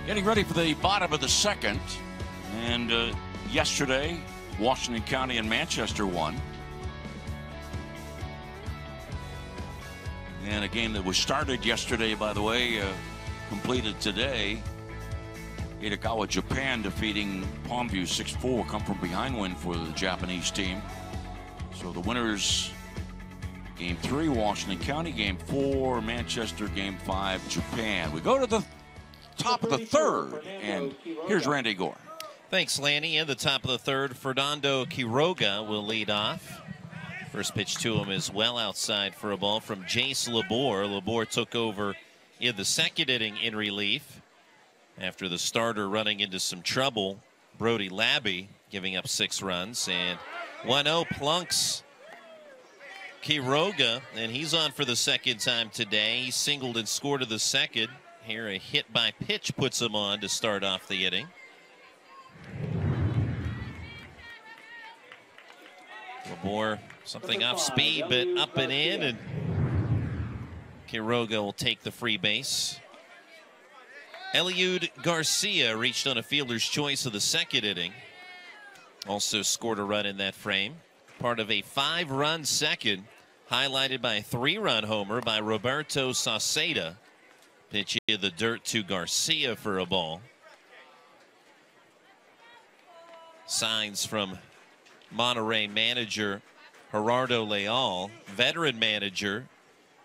Getting ready for the bottom of the second. And yesterday, Washington County and Manchester won. And a game that was started yesterday, by the way, completed today. Itagawa, Japan defeating Palmview 6-4. Come from behind win for the Japanese team. So the winners, Game 3, Washington County. Game 4, Manchester. Game 5, Japan. We go to the top of the third, and here's Randy Gore. Thanks, Lanny. In the top of the third, Fernando Quiroga will lead off. First pitch to him is well outside for a ball from Jace Labor. Labor took over in the second inning in relief after the starter running into some trouble. Brody Labby giving up 6 runs, and 1-0 plunks Quiroga, and he's on for the second time today. He singled and scored in the second. Here, a hit by pitch puts him on to start off the inning. Labor, something off speed, but up and in, and Quiroga will take the free base. Eliud Garcia reached on a fielder's choice of the second inning. Also scored a run in that frame. Part of a 5-run second, highlighted by a 3-run homer by Roberto Sauceda. Pitch in the dirt to Garcia for a ball. Signs from Monterrey manager Gerardo Leal, veteran manager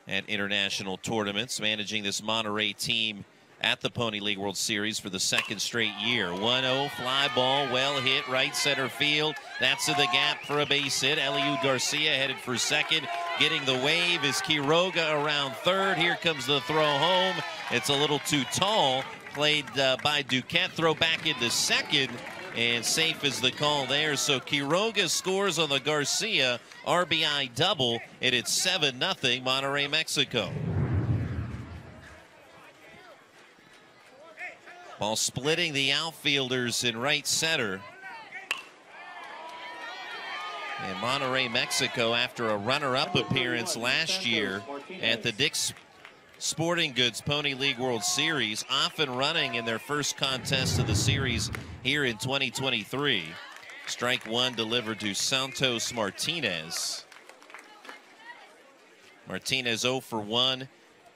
at international tournaments, managing this Monterrey team at the Pony League World Series for the second straight year. 1-0 fly ball, well hit, right center field. That's in the gap for a base hit. Eliud Garcia headed for second. Getting the wave is Quiroga around third. Here comes the throw home. It's a little too tall. Played by Duquette. Throw back into second. And safe is the call there. So Quiroga scores on the Garcia RBI double. And it's 7-0 Monterrey, Mexico. Ball splitting the outfielders in right center. And Monterrey, Mexico, after a runner-up appearance last year at the Dick's Sporting Goods Pony League World Series, off and running in their first contest of the series here in 2023. Strike one delivered to Santos Martinez. Martinez 0 for 1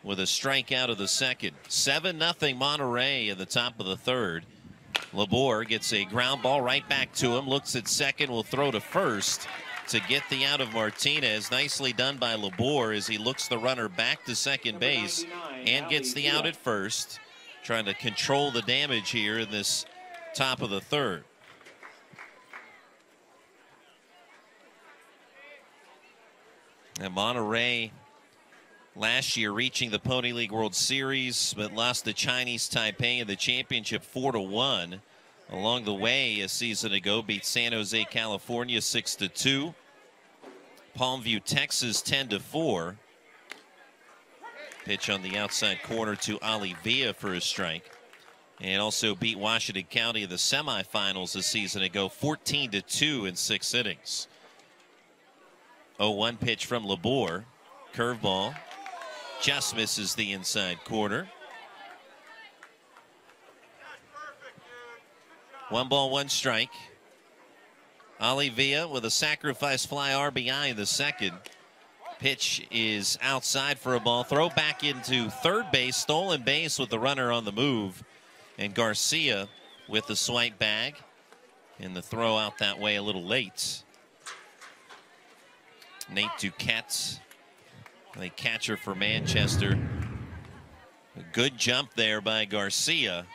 with a strikeout of the second. 7-0 Monterrey in the top of the third. Labor gets a ground ball right back to him, looks at second, will throw to first to get the out of Martinez. Nicely done by Labor as he looks the runner back to second base and gets the out at first, trying to control the damage here in this top of the third. And Monterrey last year reaching the Pony League World Series, but lost to Chinese Taipei in the championship 4-1. Along the way, a season ago, beat San Jose, California 6-2. Palmview, Texas 10-4. Pitch on the outside corner to Ali Villa for a strike. And also beat Washington County in the semifinals a season ago, 14-2 in 6 innings. 0-1 pitch from Labor. Curveball. Just misses the inside corner. 1 ball, 1 strike. Ali Villa with a sacrifice fly RBI in the second. Pitch is outside for a ball. Throw back into third base. Stolen base with the runner on the move. And Garcia with the swipe bag. And the throw out that way a little late. Nate Duquette, the catcher for Manchester. A good jump there by Garcia.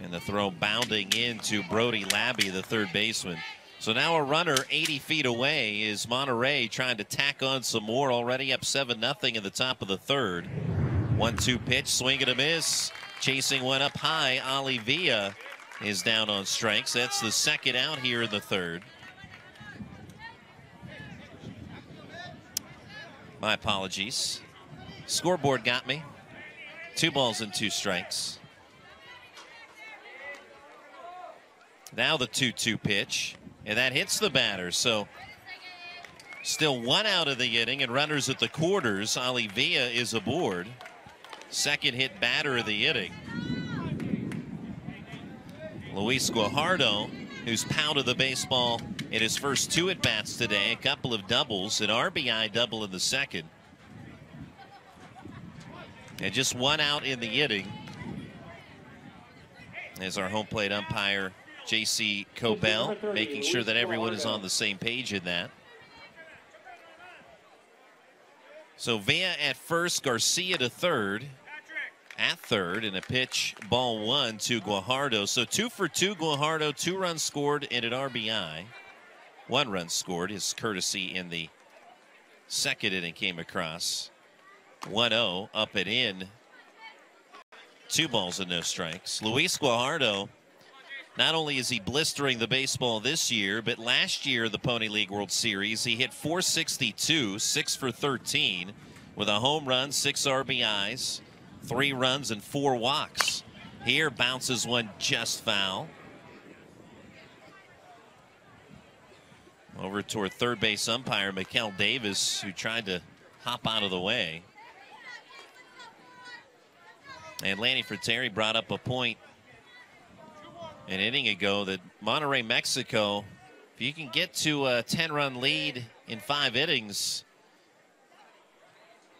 And the throw bounding into Brody Labby, the third baseman. So now a runner 80 feet away is Monterrey trying to tack on some more. Already up 7-0 in the top of the third. 1-2 pitch, swing and a miss. Chasing one up high. Ali Villa is down on strikes. That's the second out here in the third. My apologies. Scoreboard got me. 2 balls and 2 strikes. Now the 2-2 pitch. And that hits the batter. So still 1 out of the inning and runners at the quarters. Ali Villa is aboard. Second hit batter of the inning. Luis Guajardo, who's pounded the baseball in his first 2 at-bats today. A couple of doubles, an RBI double in the second. And just 1 out in the inning. As our home plate umpire, J.C. Cobell, making sure that everyone is on the same page in that. So Villa at first, Garcia to third. At third, and a pitch, ball 1 to Guajardo. So 2 for 2, Guajardo, 2 runs scored and an RBI. 1 run scored, his courtesy in the second inning came across. 1-0, up and in. 2 balls and no strikes. Luis Guajardo, not only is he blistering the baseball this year, but last year, the Pony League World Series, he hit .462, 6 for 13, with a home run, 6 RBIs, 3 runs, and 4 walks. Here, bounces one just foul. Over toward third base umpire, Mikel Davis, who tried to hop out of the way. And Lanny Fratteri brought up a point an inning ago that Monterrey, Mexico, if you can get to a 10-run lead in 5 innings,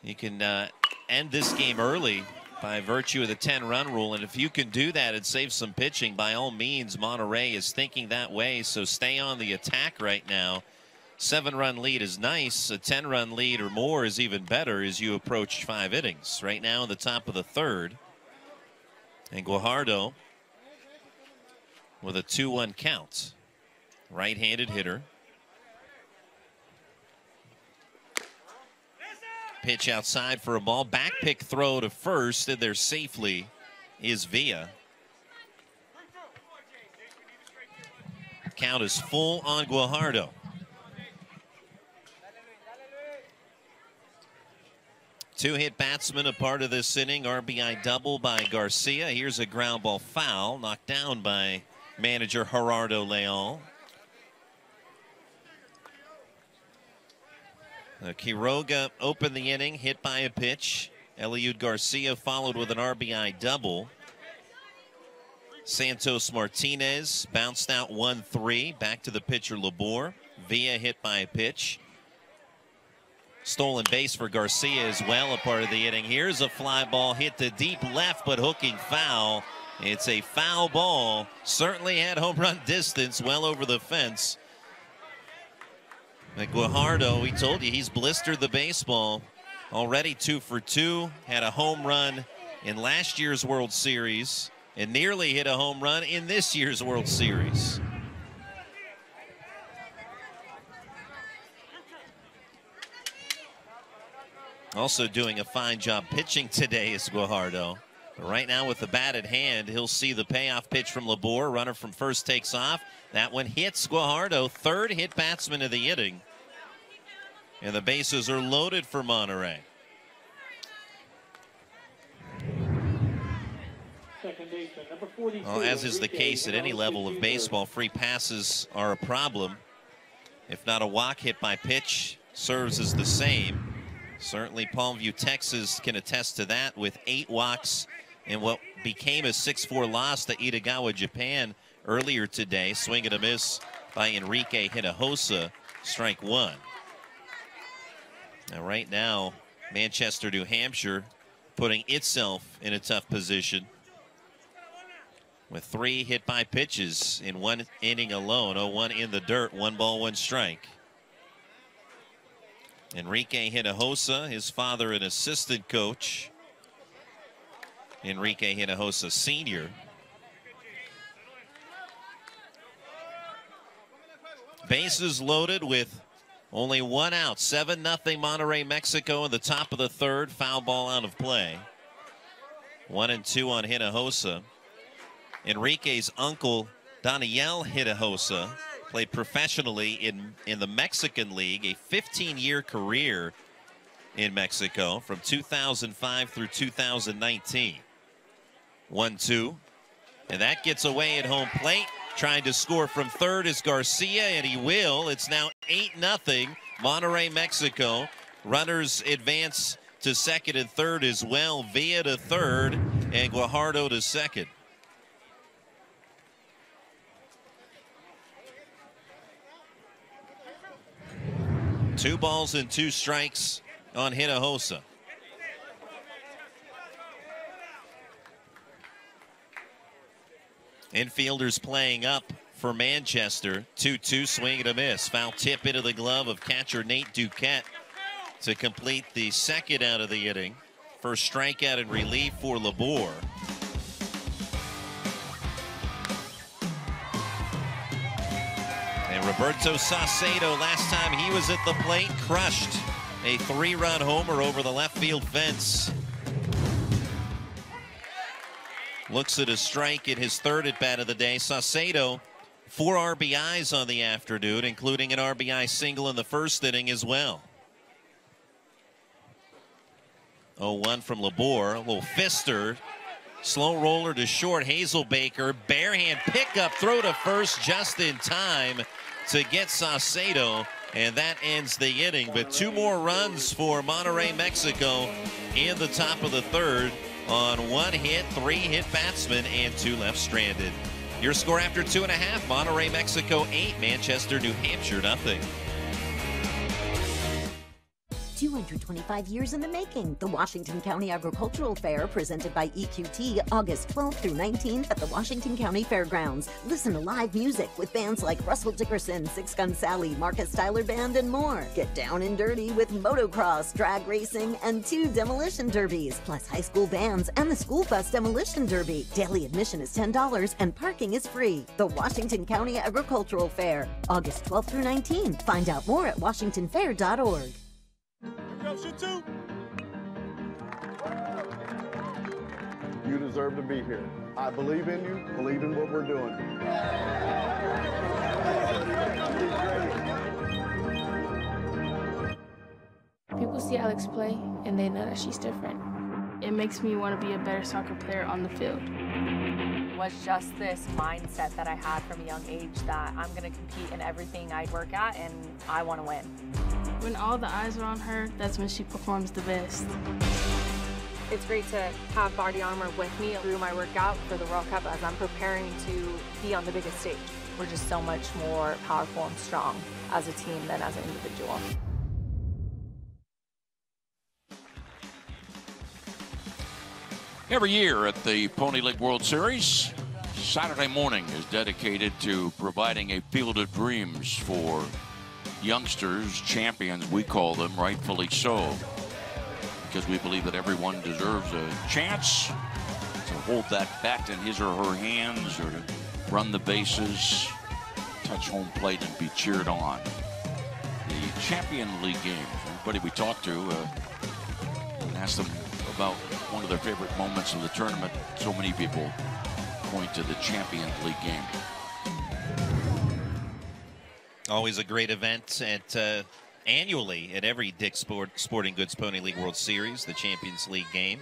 you can end this game early by virtue of the 10-run rule. And if you can do that and save some pitching, by all means, Monterrey is thinking that way. So stay on the attack right now. 7-run lead is nice. A 10-run lead or more is even better as you approach 5 innings. Right now in the top of the third. And Guajardo with a 2-1 count. Right-handed hitter. Pitch outside for a ball. Back pick throw to first, and there safely is Villa. Count is full on Guajardo. Two-hit batsman a part of this inning. RBI double by Garcia. Here's a ground ball foul, knocked down by manager Gerardo Leon. Quiroga opened the inning, hit by a pitch. Eliud Garcia followed with an RBI double. Santos Martinez bounced out 1-3. Back to the pitcher Labor. Villa hit by a pitch. Stolen base for Garcia as well, a part of the inning. Here's a fly ball hit to deep left, but hooking foul. It's a foul ball. Certainly had home run distance, well over the fence. Guajardo, we told you, he's blistered the baseball. Already 2 for 2. Had a home run in last year's World Series and nearly hit a home run in this year's World Series. Also doing a fine job pitching today is Guajardo. But right now with the bat at hand, he'll see the payoff pitch from Labor. Runner from first takes off. That one hits Guajardo, third hit batsman of the inning. And the bases are loaded for Monterrey. second baseman, number 42. Well, as is the case at any level of baseball, free passes are a problem. If not a walk, hit by pitch serves as the same. Certainly Palmview, Texas can attest to that with 8 walks in what became a 6-4 loss to Itagawa, Japan earlier today. Swing and a miss by Enrique Hinojosa, strike 1. Now right now, Manchester, New Hampshire putting itself in a tough position with 3 hit by pitches in 1 inning alone. 0-1 in the dirt, 1 ball, 1 strike. Enrique Hinojosa, his father an assistant coach. Enrique Hinojosa Sr. Bases loaded with only 1 out. 7-0 Monterrey, Mexico in the top of the 3rd. Foul ball out of play. 1-2 on Hinojosa. Enrique's uncle, Daniel Hinojosa, played professionally in the Mexican League, a 15-year career in Mexico from 2005 through 2019. 1-2, and that gets away at home plate. Trying to score from 3rd is Garcia, and he will. It's now 8-0 Monterrey, Mexico. Runners advance to 2nd and 3rd as well. Villa to 3rd and Guajardo to 2nd. Two balls and 2 strikes on Hinojosa. Infielders playing up for Manchester. 2-2 swing and a miss. Foul tip into the glove of catcher Nate Duquette to complete the 2nd out of the inning. First strikeout in relief for Labor. And Roberto Saucedo, last time he was at the plate, crushed a 3-run homer over the left field fence. Looks at a strike in his 3rd at bat of the day. Saucedo, 4 RBIs on the afternoon, including an RBI single in the 1st inning as well. 0-1 from Labor. A little fister. Slow roller to short. Hazelbaker, bare hand pickup, throw to first just in time to get Saucedo. And that ends the inning. But 2 more runs for Monterrey, Mexico in the top of the 3rd. On 1 hit, 3 hit batsmen, and 2 left stranded. Your score after 2.5, Monterrey, Mexico 8, Manchester, New Hampshire 0. 225 years in the making. The Washington County Agricultural Fair, presented by EQT, August 12th through 19th at the Washington County Fairgrounds. Listen to live music with bands like Russell Dickerson, Six Gun Sally, Marcus Tyler Band, and more. Get down and dirty with motocross, drag racing, and 2 demolition derbies, plus high school bands and the school bus demolition derby. Daily admission is $10 and parking is free. The Washington County Agricultural Fair, August 12th through 19th. Find out more at washingtonfair.org. Go, shoot 2. You deserve to be here. I believe in you, believe in what we're doing. People see Alex play and they know that she's different. It makes me want to be a better soccer player on the field. It was just this mindset that I had from a young age that I'm going to compete in everything I work at and I want to win. When all the eyes are on her, that's when she performs the best. It's great to have Body Armor with me through my workout for the World Cup as I'm preparing to be on the biggest stage. We're just so much more powerful and strong as a team than as an individual. Every year at the Pony League World Series, Saturday morning is dedicated to providing a field of dreams for youngsters, champions, we call them, rightfully so, because we believe that everyone deserves a chance to hold that bat in his or her hands, or to run the bases, touch home plate, and be cheered on. The Champion League games, everybody we talk to, ask them about one of their favorite moments of the tournament. So many people point to the Champion League game. Always a great event at annually at every Dick's Sporting Goods Pony League World Series, the Champions League game.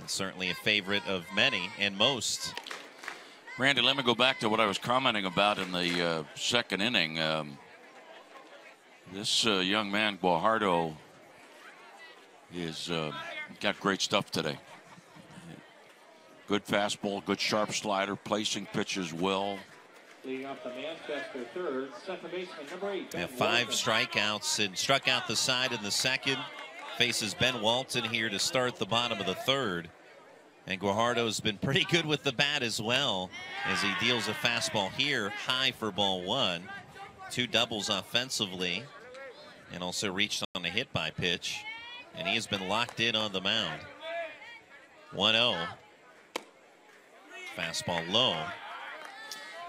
and certainly a favorite of many and most. Randy, let me go back to what I was commenting about in the second inning. This young man, Guajardo, is got great stuff today. Good fastball, good sharp slider, placing pitches well. Leading off the Manchester third, second baseman number 8. Yeah, 5 strikeouts and struck out the side in the second. Faces Ben Walton here to start the bottom of the third. And Guajardo's been pretty good with the bat as well as he deals a fastball here, high for ball 1. 2 doubles offensively and also reached on a hit by pitch. And he has been locked in on the mound. 1-0. Fastball low.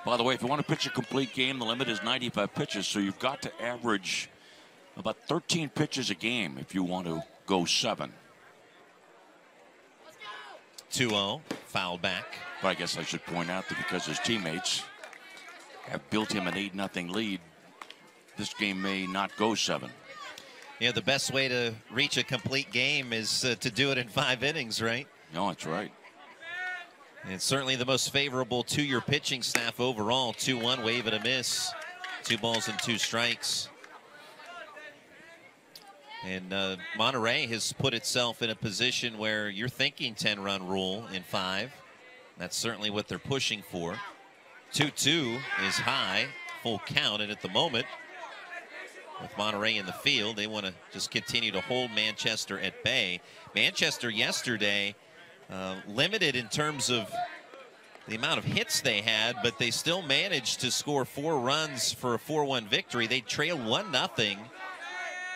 By the way, if you want to pitch a complete game, the limit is 95 pitches, so you've got to average about 13 pitches a game if you want to go 7. 2-0, foul back. But I guess I should point out that because his teammates have built him an 8-0 lead, this game may not go 7. Yeah, the best way to reach a complete game is to do it in 5 innings, right? No, that's right. And certainly the most favorable to your pitching staff overall. 2-1, wave and a miss. 2 balls and 2 strikes. And Monterrey has put itself in a position where you're thinking 10-run rule in 5. That's certainly what they're pushing for. 2-2 is high, full count, and at the moment, with Monterrey in the field, they want to just continue to hold Manchester at bay. Manchester yesterday limited in terms of the amount of hits they had, but they still managed to score 4 runs for a 4-1 victory. They trailed 1-0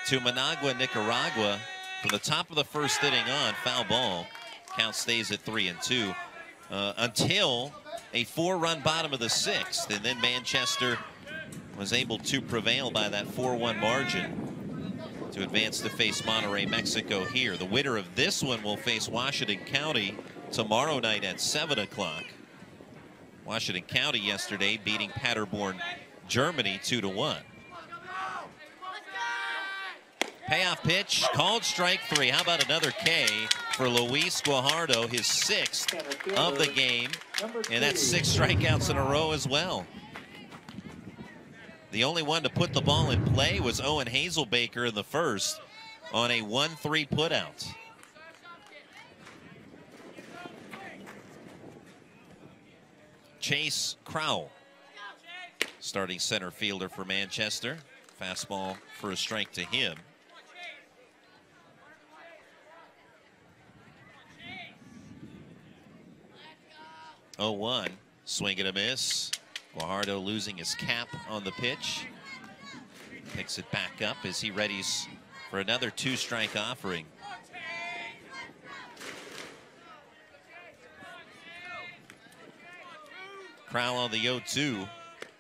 to Managua, Nicaragua from the top of the first inning on. Foul ball. Count stays at 3-2 until a 4-run bottom of the 6th, and then Manchester was able to prevail by that 4-1 margin to advance to face Monterrey, Mexico here. The winner of this one will face Washington County tomorrow night at 7 o'clock. Washington County yesterday beating Paderborn, Germany 2-1. Payoff pitch, called strike 3. How about another K for Luis Guajardo, his 6th of the game, and that's 6 strikeouts in a row as well. The only one to put the ball in play was Owen Hazelbaker in the first on a 1-3 putout. Chase Crowell, starting center fielder for Manchester. Fastball for a strike to him. Oh, 1, swing and a miss. Guajardo losing his cap on the pitch. Picks it back up as he readies for another 2-strike offering. Crowell on the 0-2.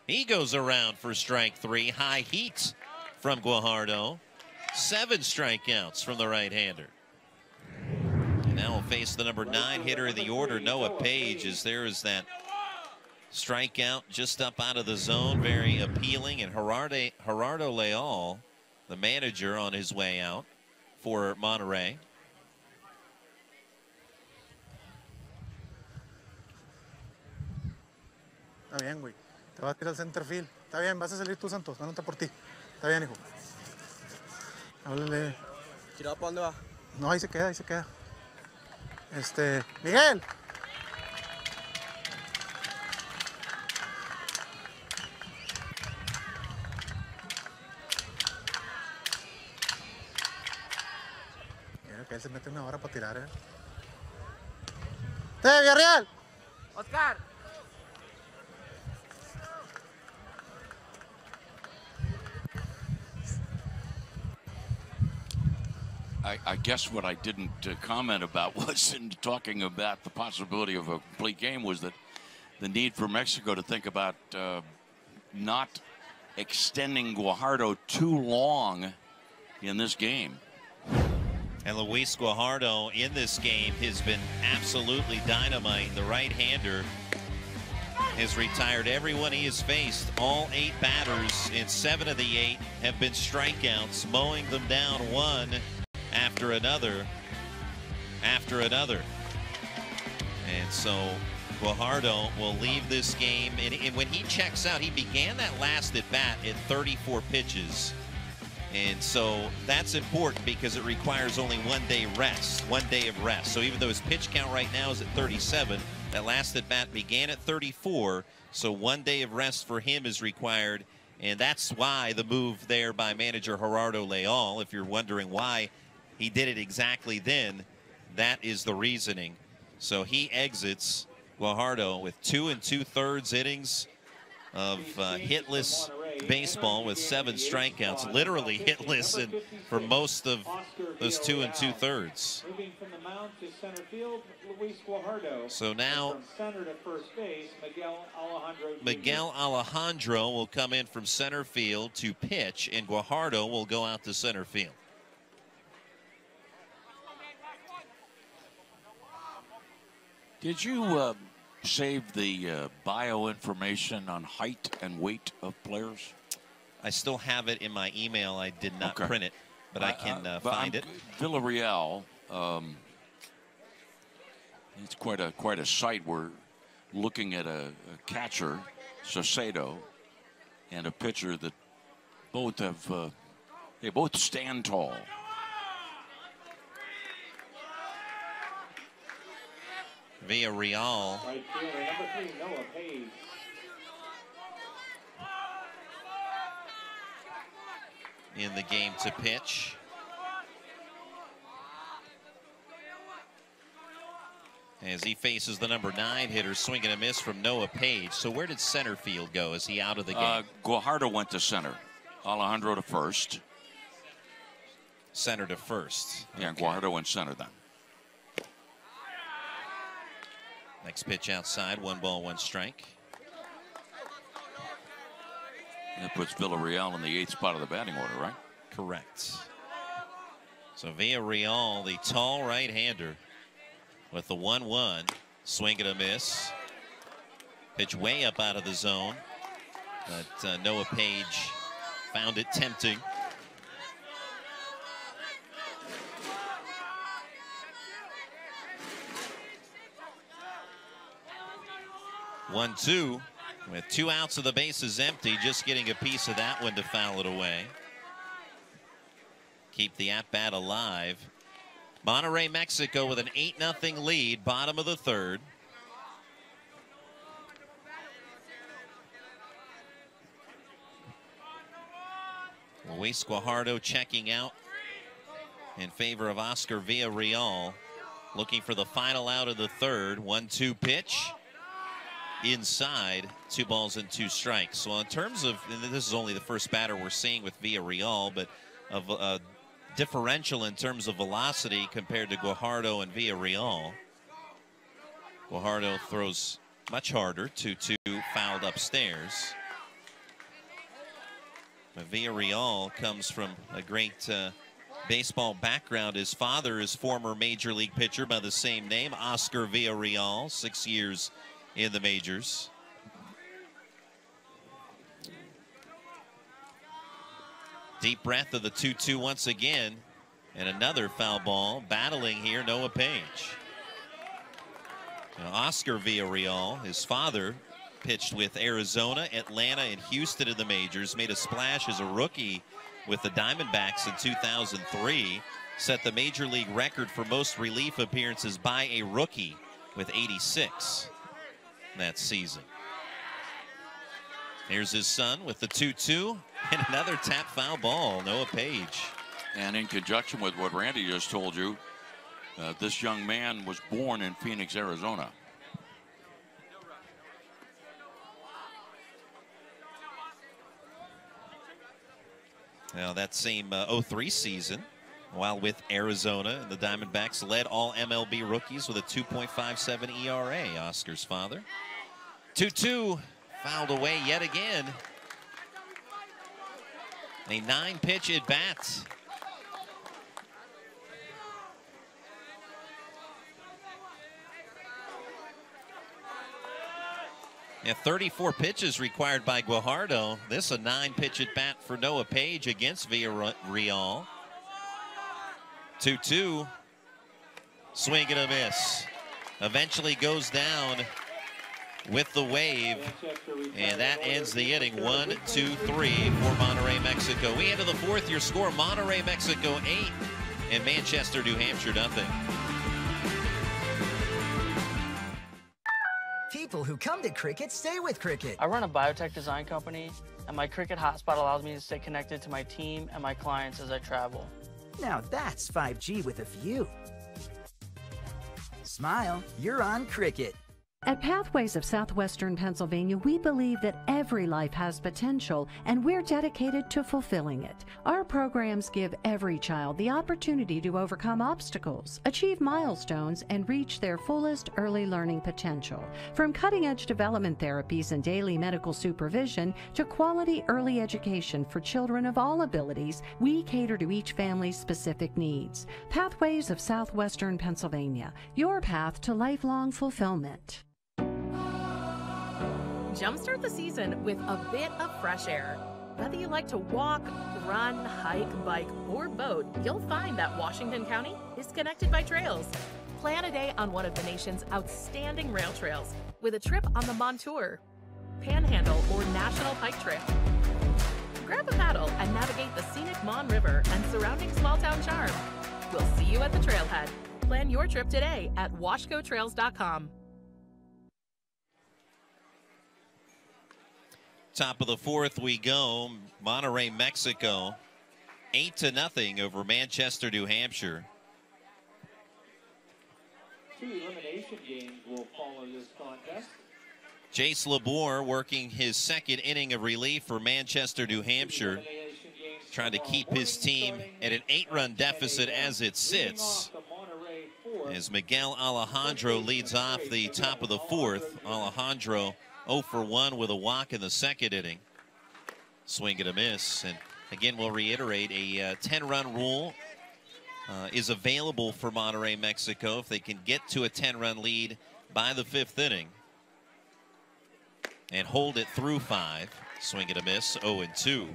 He goes around for strike 3. High heat from Guajardo. 7 strikeouts from the right-hander. And now we'll face the number 9 hitter in the order, Noah Page, as there is that strikeout just up out of the zone, very appealing. And Gerardo Leal, the manager, on his way out for Monterrey. Está bien, güey. Te vas a tirar al center field. Está bien, vas a salir tú, Santos. Anota por ti. Está bien, hijo. Háblale. ¿Tirado para dónde va? No, ahí se queda, ahí se queda. Miguel. Mira que él se mete una hora para tirar, Villarreal. Oscar. I guess what I didn't comment about was in talking about the possibility of a complete game was that the need for Mexico to think about not extending Guajardo too long in this game. And Luis Guajardo in this game has been absolutely dynamite. The right-hander has retired everyone he has faced. All 8 batters in 7 of the 8 have been strikeouts, mowing them down one after another. And so Guajardo will leave this game. And when he checks out, he began that last at bat at 34 pitches. And so that's important because it requires only 1 day rest, 1 day of rest. So even though his pitch count right now is at 37, that last at bat began at 34. So 1 day of rest for him is required. And that's why the move there by manager Gerardo Leal, if you're wondering why he did it exactly then, that is the reasoning. So he exits Guajardo with 2 2/3 innings of hitless baseball with 7 strikeouts, literally hitless and for most of those 2 2/3. Moving from the mound to center field, Luis Guajardo. So now from center to first base, Miguel Alejandro will come in from center field to pitch, and Guajardo will go out to center field. Did you save the bio information on height and weight of players? I still have it in my email. I did not print it, but I can find it. Villarreal, it's quite a sight. We're looking at a catcher, Saucedo, and a pitcher that both have they both stand tall. Villarreal. Right fielder, number 3, Noah Page. In the game to pitch. As he faces the number 9 hitter, swing and a miss from Noah Page. So where did center field go? Is he out of the game? Guajardo went to center. Alejandro to first. Center to first. Yeah, okay. Guajardo went center then. Next pitch outside, 1 ball, 1 strike. That puts Villarreal in the 8th spot of the batting order, right? Correct. So Villarreal, the tall right-hander, with the 1-1, swing and a miss. Pitch way up out of the zone, but Noah Page found it tempting. One, 2, with 2 outs of the bases empty, just getting a piece of that one to foul it away. Keep the at-bat alive. Monterrey, Mexico with an 8-0 lead, bottom of the 3rd. Luis Guajardo checking out in favor of Oscar Villarreal, looking for the final out of the 3rd. 1-2 pitch. Inside, 2 balls and 2 strikes. So in terms of, and this is only the first batter we're seeing with Villarreal, but of a differential in terms of velocity compared to Guajardo and Villarreal. Guajardo throws much harder, 2-2 fouled upstairs. But Villarreal comes from a great baseball background. His father is former major league pitcher by the same name, Oscar Villarreal, 6 years in the majors. Deep breath of the 2-2 once again, and another foul ball. Battling here, Noah Page. Now, Oscar Villarreal, his father, pitched with Arizona, Atlanta, and Houston in the majors. Made a splash as a rookie with the Diamondbacks in 2003. Set the major league record for most relief appearances by a rookie with 86 that season. Here's his son with the 2-2 and another tap foul ball, Noah Page. And in conjunction with what Randy just told you, this young man was born in Phoenix, Arizona. Now that same 03 season, while with Arizona, and the Diamondbacks led all MLB rookies with a 2.57 ERA, Oscar's father. 2-2, fouled away yet again. A 9-pitch at bat. Yeah, 34 pitches required by Guajardo. This a 9-pitch at bat for Noah Page against Villarreal. 2-2. Swing and a miss. eventually goes down with the wave, and that ends the inning. 1-2-3 for Monterrey, Mexico. We enter the fourth. Your score: Monterrey, Mexico 8 and Manchester, New Hampshire nothing. People who come to Cricket stay with Cricket. I run a biotech design company, and my Cricket hotspot allows me to stay connected to my team and my clients as I travel. Now that's 5G with a view. Smile, you're on Cricket. At Pathways of Southwestern Pennsylvania, we believe that every life has potential, and we're dedicated to fulfilling it. Our programs give every child the opportunity to overcome obstacles, achieve milestones, and reach their fullest early learning potential. From cutting-edge development therapies and daily medical supervision to quality early education for children of all abilities, we cater to each family's specific needs. Pathways of Southwestern Pennsylvania, your path to lifelong fulfillment. Jumpstart the season with a bit of fresh air. Whether you like to walk, run, hike, bike, or boat, you'll find that Washington County is connected by trails. Plan a day on one of the nation's outstanding rail trails with a trip on the Montour, Panhandle, or National Pike Trail. Grab a paddle and navigate the scenic Mon River and surrounding small-town charm. We'll see you at the trailhead. Plan your trip today at washcotrails.com. Top of the fourth we go. Monterrey, Mexico, 8-0 over Manchester, New Hampshire. 2 elimination games will follow this contest. Jace Labor working his second inning of relief for Manchester, New Hampshire, trying to keep his team at an 8-run deficit as it sits, as Miguel Alejandro leads off the top of the fourth. Alejandro 0 for 1 with a walk in the second inning. Swing and a miss. And again, we'll reiterate, a 10-run rule is available for Monterrey, Mexico if they can get to a 10-run lead by the 5th inning and hold it through 5. Swing and a miss, 0-2.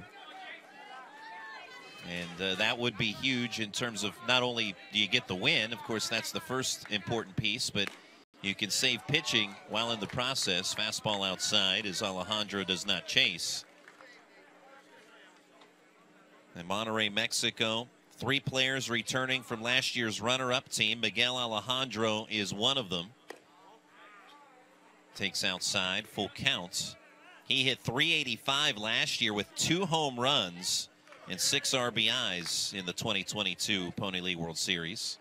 And that would be huge in terms of not only do you get the win, of course that's the first important piece, but you can save pitching while in the process. Fastball outside as Alejandro does not chase. And Monterrey, Mexico, 3 players returning from last year's runner-up team. Miguel Alejandro is one of them. Takes outside, full count. He hit .385 last year with 2 home runs and 6 RBIs in the 2022 Pony League World Series.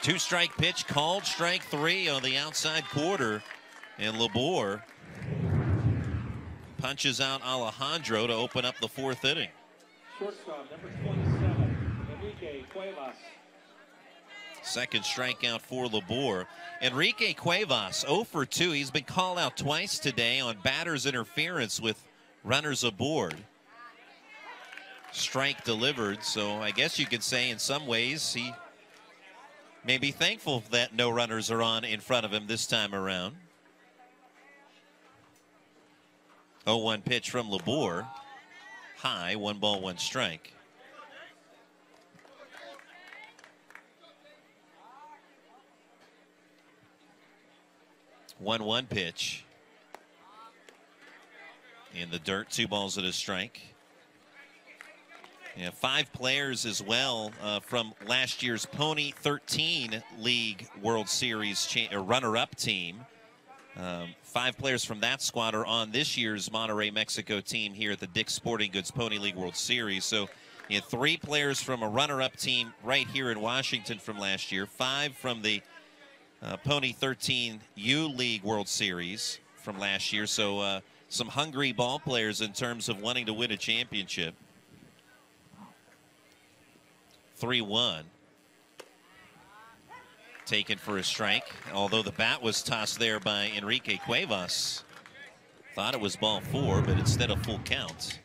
2-strike pitch called, strike 3 on the outside quarter, and Labor punches out Alejandro to open up the 4th inning. Shortstop number 27, Enrique Cuevas. Second strikeout for Labor. Enrique Cuevas 0 for 2. He's been called out twice today on batter's interference with runners aboard. Strike delivered, so I guess you could say in some ways he may be thankful that no runners are on in front of him this time around. 0-1 pitch from Labor. High, 1 ball, 1 strike. One pitch. In the dirt, 2 balls and a strike. Yeah, 5 players as well from last year's Pony 13 League World Series runner-up team. 5 players from that squad are on this year's Monterrey, Mexico team here at the Dick's Sporting Goods Pony League World Series. So, 3 players from a runner-up team right here in Washington from last year. 5 from the Pony 13 U League World Series from last year. So, some hungry ball players in terms of wanting to win a championship. 3-1. Taken for a strike, although the bat was tossed there by Enrique Cuevas. Thought it was ball 4, but instead of full count.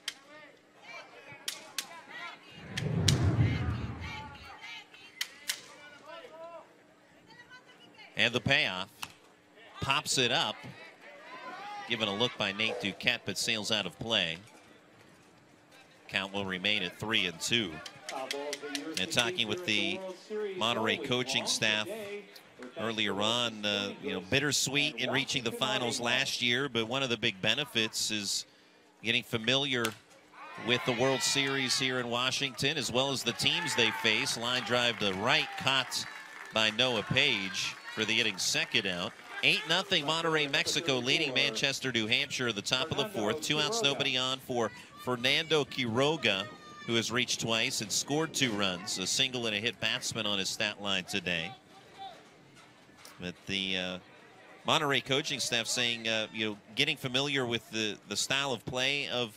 And the payoff. Pops it up. Given a look by Nate Duquette, but sails out of play. Count will remain at 3-2. And talking with the Monterrey coaching staff earlier on, bittersweet in reaching the finals last year, but one of the big benefits is getting familiar with the World Series here in Washington, as well as the teams they face. Line drive to right, caught by Noah Page for the inning second out. 8-0 Monterrey, Mexico leading Manchester, New Hampshire at the top of the fourth. 2 outs, nobody on for Fernando Quiroga, who has reached twice and scored 2 runs, a single and a hit batsman on his stat line today. But the Monterrey coaching staff saying, getting familiar with the style of play of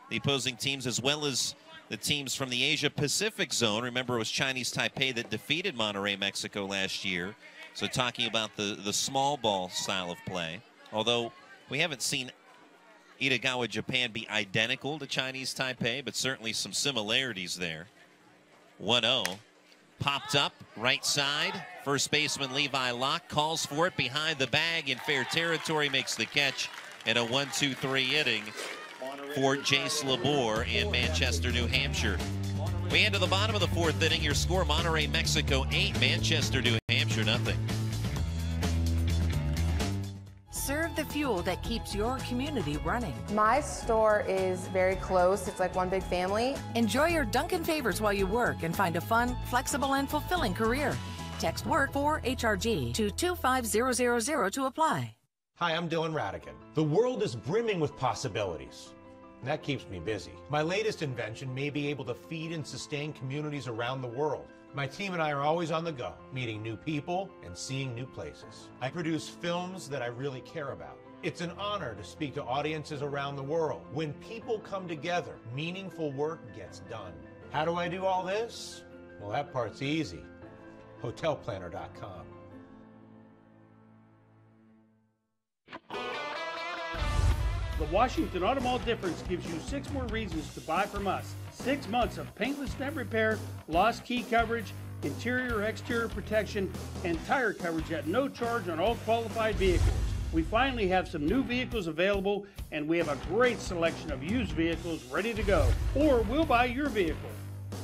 the opposing teams, as well as the teams from the Asia Pacific zone. Remember, it was Chinese Taipei that defeated Monterrey, Mexico last year. So talking about the small ball style of play, although we haven't seen Itagawa, Japan be identical to Chinese Taipei, but certainly some similarities there. 1-0. Popped up, right side. First baseman Levi Locke calls for it behind the bag in fair territory, makes the catch, and a 1-2-3 inning for Jace Labor in Manchester, New Hampshire. We head to the bottom of the fourth inning. Your score, Monterrey, Mexico 8, Manchester, New Hampshire nothing. Serve the fuel that keeps your community running. My store is very close. It's like one big family. Enjoy your Dunkin' favors while you work and find a fun, flexible, and fulfilling career. Text WORK for HRG to 25000 to apply. Hi, I'm Dylan Radigan. The world is brimming with possibilities, and that keeps me busy. My latest invention may be able to feed and sustain communities around the world. My team and I are always on the go, meeting new people and seeing new places. I produce films that I really care about. It's an honor to speak to audiences around the world. When people come together, meaningful work gets done. How do I do all this? Well, that part's easy. Hotelplanner.com. The Washington Auto Mall difference gives you 6 more reasons to buy from us. 6 months of paintless net repair, lost key coverage, interior exterior protection, and tire coverage at no charge on all qualified vehicles. We finally have some new vehicles available, and we have a great selection of used vehicles ready to go. Or we'll buy your vehicle.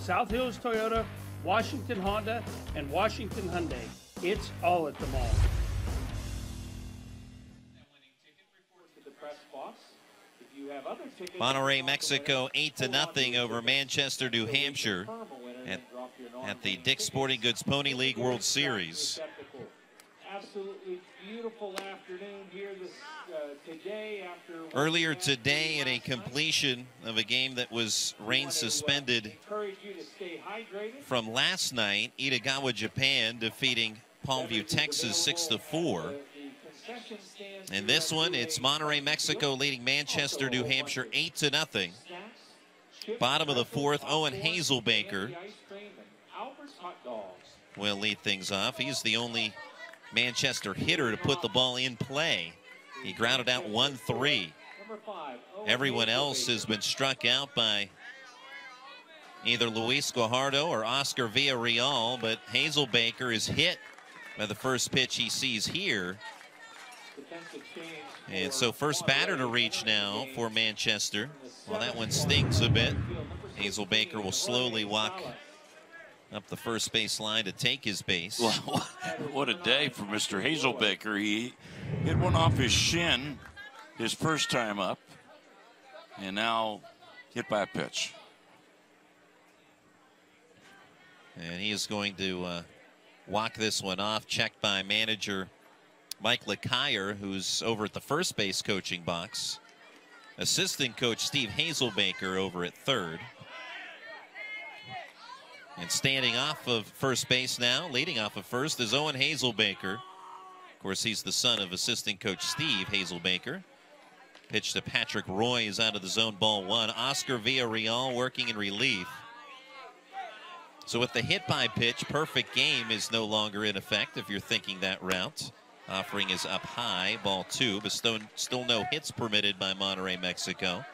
South Hills Toyota, Washington Honda, and Washington Hyundai. It's all at the mall. Monterrey, Mexico 8-0 over Manchester, New Hampshire at the Dick's Sporting Goods Pony League World Series. Absolutely beautiful afternoon here today. Earlier today, in a completion of a game that was rain suspended from last night, Itagawa, Japan defeating Palmview, Texas 6-4. In this one, it's Monterrey, Mexico leading Manchester, New Hampshire 8-0. Bottom of the fourth, Owen Hazelbaker will lead things off. He's the only Manchester hitter to put the ball in play. He grounded out 1-3. Everyone else has been struck out by either Luis Guajardo or Oscar Villarreal, but Hazelbaker is hit by the first pitch he sees here. And so first batter to reach now for Manchester. Well, that one stings a bit. Hazelbaker will slowly walk up the first base line to take his base. Well, what a day for Mr. Hazelbaker. He hit one off his shin his first time up, and now hit by a pitch. And he is going to walk this one off, checked by manager Mike LeCuyer, who's over at the first base coaching box. Assistant coach Steve Hazelbaker over at third. And standing off of first base now, leading off of first, is Owen Hazelbaker. Of course, he's the son of assistant coach Steve Hazelbaker. Pitch to Patrick Roy is out of the zone, ball 1. Oscar Villarreal working in relief. So with the hit by pitch, perfect game is no longer in effect if you're thinking that route. Offering is up high, ball 2, but still no hits permitted by Monterrey, Mexico.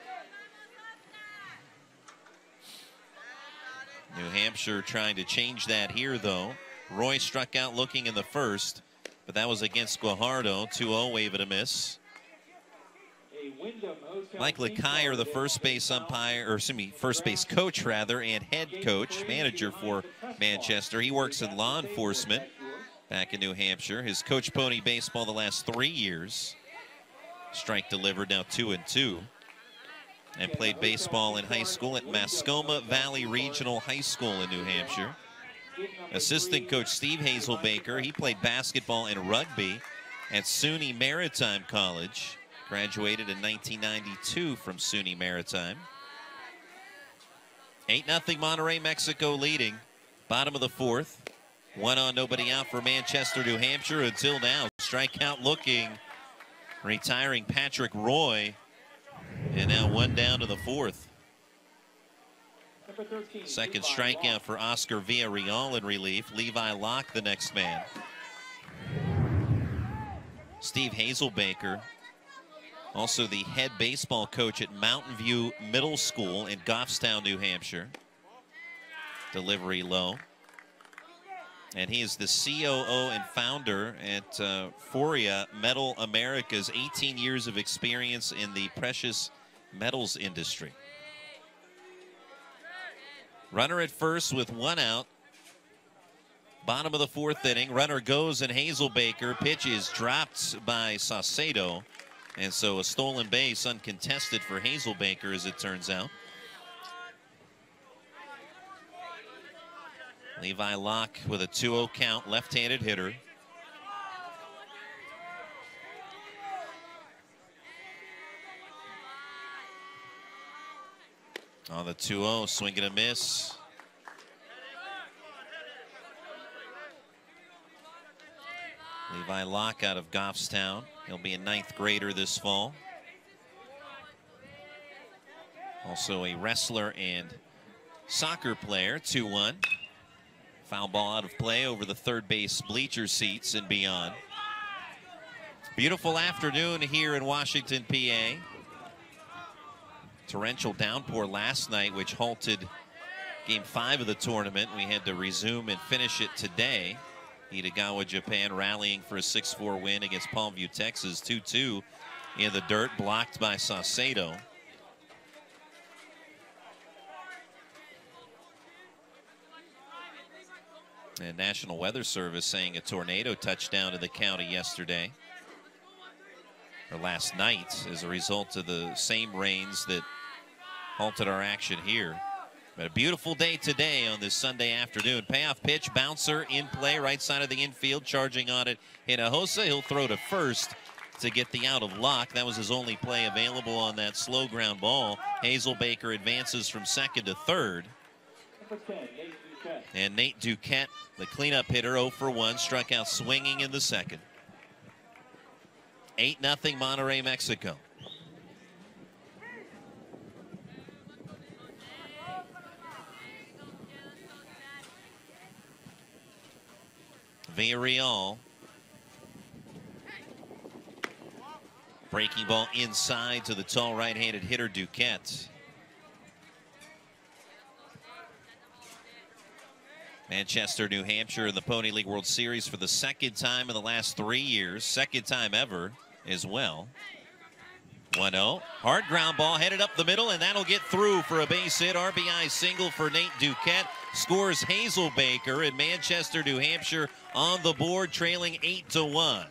New Hampshire trying to change that here, though. Roy struck out looking in the first, but that was against Guajardo. 2-0, wave and a miss. Mike Lekier, the first base umpire, or excuse me, first base coach rather, and head coach, manager for Manchester. He works in law enforcement back in New Hampshire. Has coached pony baseball the last 3 years. Strike delivered, now 2-2. And played baseball in high school at Mascoma Valley Regional High School in New Hampshire. Assistant coach Steve Hazelbaker, he played basketball and rugby at SUNY Maritime College. Graduated in 1992 from SUNY Maritime. 8-0 Monterrey, Mexico leading. Bottom of the fourth. 1 on, nobody out for Manchester, New Hampshire until now. Strikeout looking. Retiring Patrick Roy. And now 1 down to the fourth. Second strikeout for Oscar Villarreal in relief. Levi Locke, the next man. Steve Hazelbaker, also the head baseball coach at Mountain View Middle School in Goffstown, New Hampshire. Delivery low. And he is the COO and founder at Foria Metal Americas, 18 years of experience in the precious metals industry. Runner at first with 1 out. Bottom of the fourth inning. Runner goes, and Hazelbaker. Pitch is dropped by Saucedo. And so a stolen base uncontested for Hazelbaker, as it turns out. Levi Locke with a 2-0 count, left-handed hitter. On the 2-0, swing and a miss. Levi Locke out of Goffstown. He'll be a 9th grader this fall. Also a wrestler and soccer player. 2-1. Foul ball out of play over the third base bleacher seats and beyond. Beautiful afternoon here in Washington, PA. Torrential downpour last night, which halted Game 5 of the tournament. We had to resume and finish it today. Itagawa, Japan, rallying for a 6-4 win against Palmview, Texas. 2-2 in the dirt, blocked by Saucedo. And National Weather Service saying a tornado touched down in the county yesterday, or last night, as a result of the same rains that halted our action here. But a beautiful day today on this Sunday afternoon. Payoff pitch, bouncer in play, right side of the infield, charging on it Hinojosa. He'll throw to first to get the out of Locke. That was his only play available on that slow ground ball. Hazelbaker advances from second to third. And Nate Duquette, the cleanup hitter, 0 for 1, struck out swinging in the second. 8-0 Monterrey, Mexico. Villarreal. Breaking ball inside to the tall right-handed hitter Duquette. Manchester, New Hampshire in the Pony League World Series for the second time in the last 3 years. Second time ever as well. 1-0. Hard ground ball headed up the middle, and that'll get through for a base hit. RBI single for Nate Duquette. Scores Hazelbaker, and Manchester, New Hampshire on the board, trailing 8-1.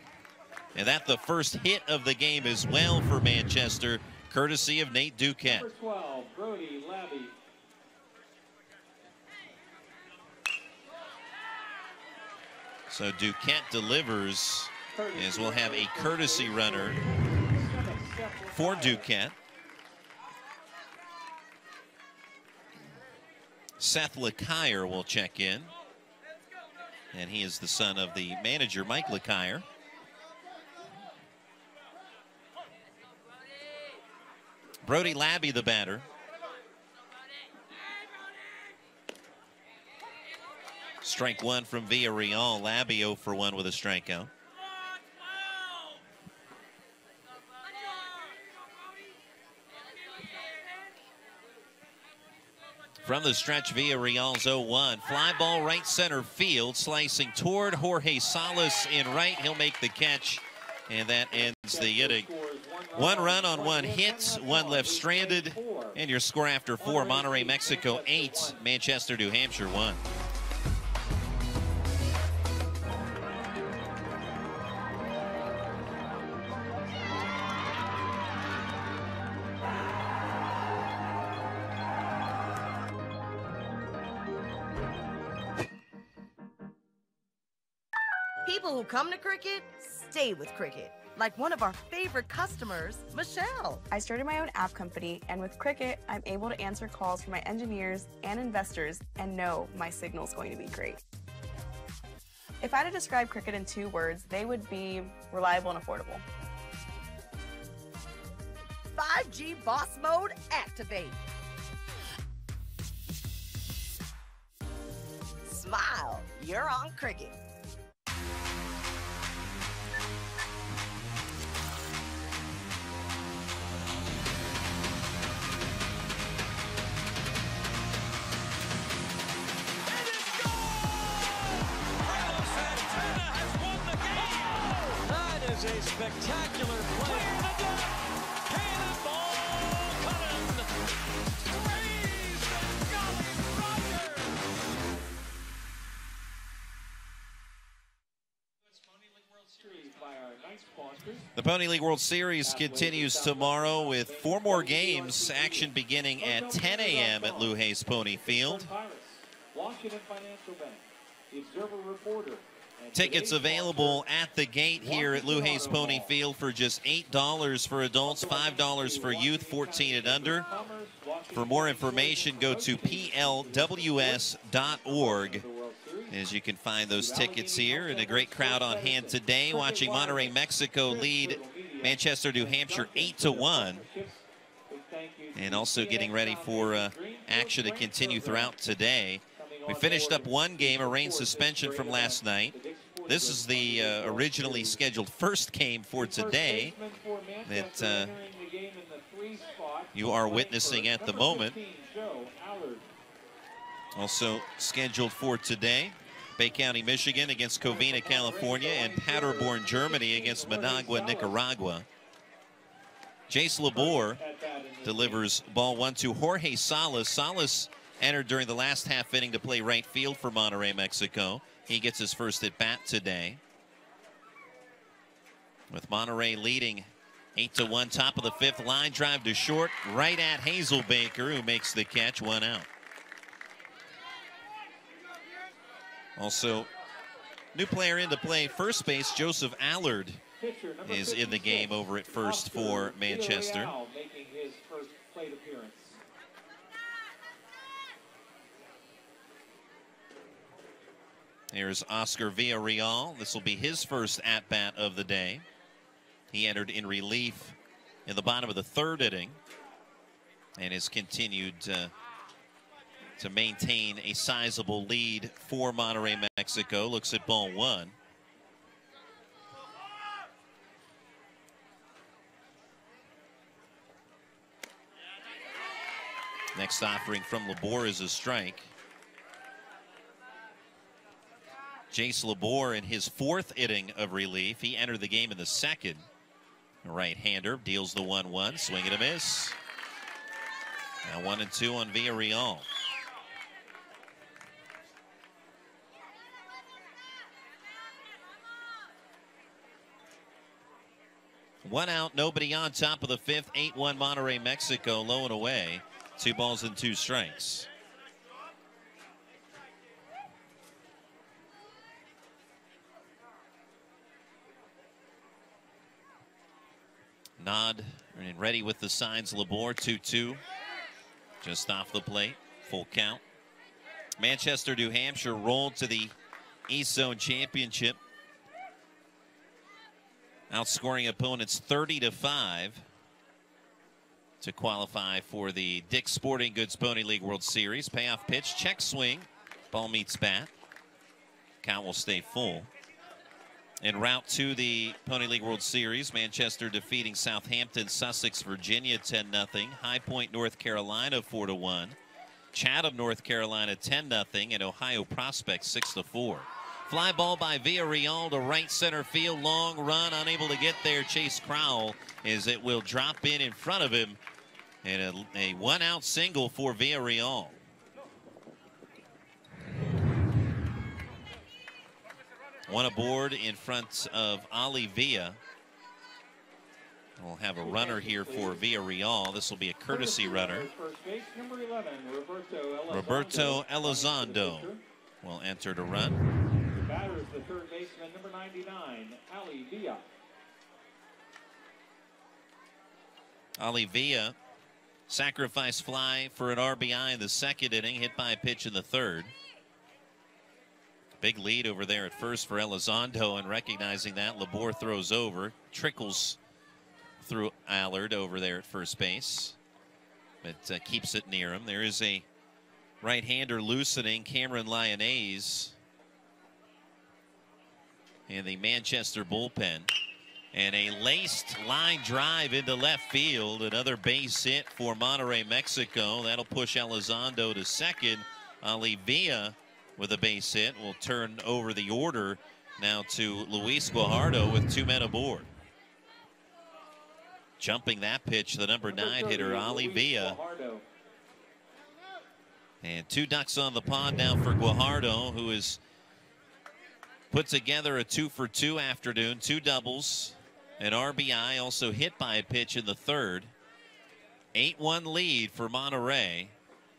And that's the first hit of the game as well for Manchester, courtesy of Nate Duquette. Number 12, Brody Labby. So Duquette delivers, as we'll have a courtesy runner for Duquette. Seth Lekier will check in, and he is the son of the manager, Mike Lekier. Brody Labby, the batter. Strike one from Villarreal. Labby 0 for 1 with a strikeout. From the stretch, Villarreal's 0-1. Fly ball right center field, slicing toward Jorge Salas in right. He'll make the catch, and that ends the inning. 1 run on 1 hit, 1 left stranded, and your score after 4, Monterrey, Mexico 8, Manchester, New Hampshire 1. People who come to Cricket stay with Cricket. Like one of our favorite customers, Michelle. I started my own app company, and with Cricket, I'm able to answer calls from my engineers and investors and know my signal's going to be great. If I had to describe Cricket in 2 words, they would be reliable and affordable. 5G Boss Mode activate. Smile, you're on Cricket. A spectacular play. Cannonball Cullen. Raise the Jolly Roger. The Pony League World Series continues tomorrow with 4 more games. Action beginning at 10 a.m. at Lou Hayes Pony Field. Washington Financial Bank. The Observer Reporter. Tickets available at the gate here at Lou Hayes Pony Field for just $8 for adults, $5 for youth, 14 and under. For more information, go to plws.org, as you can find those tickets here. And a great crowd on hand today, watching Monterrey, Mexico lead Manchester, New Hampshire 8-1. And also getting ready for action to continue throughout today. We finished up 1 game, a rain suspension from last night. This is the originally scheduled first game for today that you are witnessing at the moment. Also scheduled for today, Bay County, Michigan against Covina, California, and Paderborn, Germany against Managua, Nicaragua. Jace Labor delivers ball 1 to Jorge Salas. Salas entered during the last half inning to play right field for Monterrey, Mexico. He gets his first at bat today. With Monterrey leading 8-1, top of the 5th, line drive to short, right at Hazelbaker, who makes the catch, 1 out. Also, new player into play, first base, Joseph Allard is in the game over at first for Manchester. Making his first plate appearance. Here's Oscar Villarreal. This will be his first at-bat of the day. He entered in relief in the bottom of the 3rd inning and has continued to maintain a sizable lead for Monterrey, Mexico. Looks at ball 1. Next offering from Labor is a strike. Jace Labor in his 4th inning of relief. He entered the game in the 2nd. A right-hander deals the 1-1. Swing and a miss. Now 1-2 on Villarreal. One out, nobody on, top of the 5th. 8-1 Monterrey, Mexico, low and away. 2 balls and 2 strikes. Nod and ready with the signs. Labor 2-2. Just off the plate. Full count. Manchester, New Hampshire rolled to the East Zone Championship, outscoring opponents 30-5 to qualify for the Dick's Sporting Goods Pony League World Series. Payoff pitch, check swing. Ball meets bat. Count will stay full. En route to the Pony League World Series, Manchester defeating Southampton, Sussex, Virginia 10-0. High Point, North Carolina 4-1. Chatham, North Carolina 10-0. And Ohio Prospect 6-4. Fly ball by Villarreal to right center field. Long run, unable to get there. Chase Crowell, as it will drop in front of him. And a one-out single for Villarreal. One aboard in front of Ali Villa. We'll have a runner here for Villarreal. This will be a courtesy runner. First base, number 11, Roberto Elizondo will enter to run. The batter is the third baseman, number 99, Ali Villa. Ali Villa, sacrifice fly for an RBI in the second inning, hit by a pitch in the third. Big lead over there at first for Elizondo, and recognizing that, Labor throws over, trickles through Allard over there at first base, but keeps it near him. There is a right-hander loosening, Cameron Lyonnaise, in the Manchester bullpen. And a laced line drive into left field. Another base hit for Monterrey, Mexico. That'll push Elizondo to second. Ali Villa with a base hit will turn over the order now to Luis Guajardo with 2 men aboard. Jumping that pitch, the number 9 hitter, Ali Villa. And 2 ducks on the pond now for Guajardo, who has put together a 2-for-2 afternoon, 2 doubles, an RBI, also hit by a pitch in the third. 8-1 lead for Monterrey,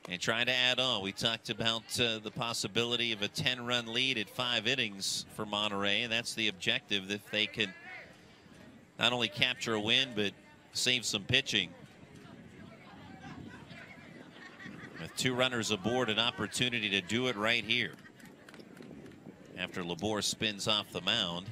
and trying to add on. We talked about the possibility of a 10-run lead at 5 innings for Monterrey, and that's the objective, if they can not only capture a win, but save some pitching. With 2 runners aboard, an opportunity to do it right here. After Labor spins off the mound,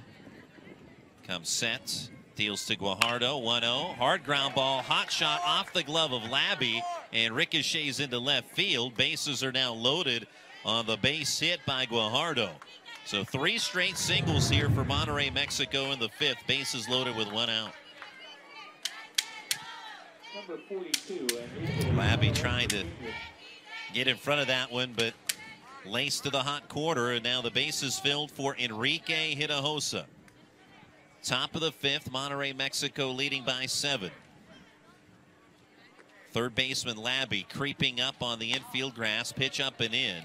comes set, deals to Guajardo, 1-0. Hard ground ball, hot shot off the glove of Labby, and ricochets into left field. Bases are now loaded on the base hit by Guajardo. So 3 straight singles here for Monterrey, Mexico in the 5th. Bases loaded with 1 out. Number 42. Labby trying to get in front of that one, but laced to the hot corner, and now the base is filled for Enrique Hinojosa. Top of the 5th, Monterrey, Mexico leading by 7. Third baseman Labby creeping up on the infield grass, pitch up and in.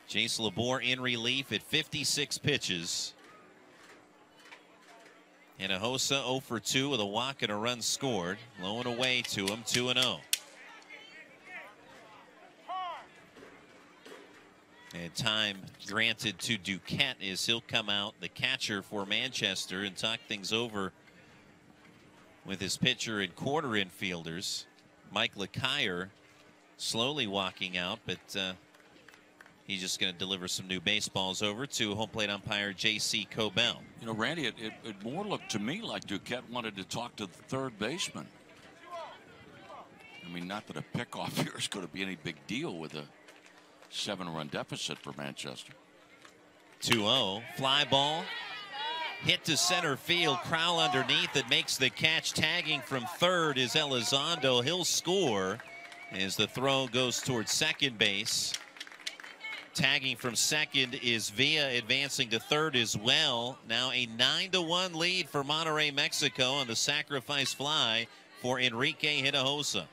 Jace Labor in relief at 56 pitches. Hinojosa 0 for 2 with a walk and a run scored. Low and away to him, 2-0. And time granted to Duquette as he'll come out, the catcher for Manchester, and talk things over with his pitcher and quarter infielders. Mike LeCuyer slowly walking out, but he's just going to deliver some new baseballs over to home plate umpire J.C. Cobell. You know, Randy, it more looked to me like Duquette wanted to talk to the third baseman. I mean, not that a pickoff here is going to be any big deal with a 7-run deficit for Manchester. 2-0, fly ball, hit to center field. Crowell underneath it, makes the catch. Tagging from third is Elizondo. He'll score as the throw goes towards second base. Tagging from second is Villa, advancing to third as well. Now a 9-1 lead for Monterrey, Mexico on the sacrifice fly for Enrique Hinojosa.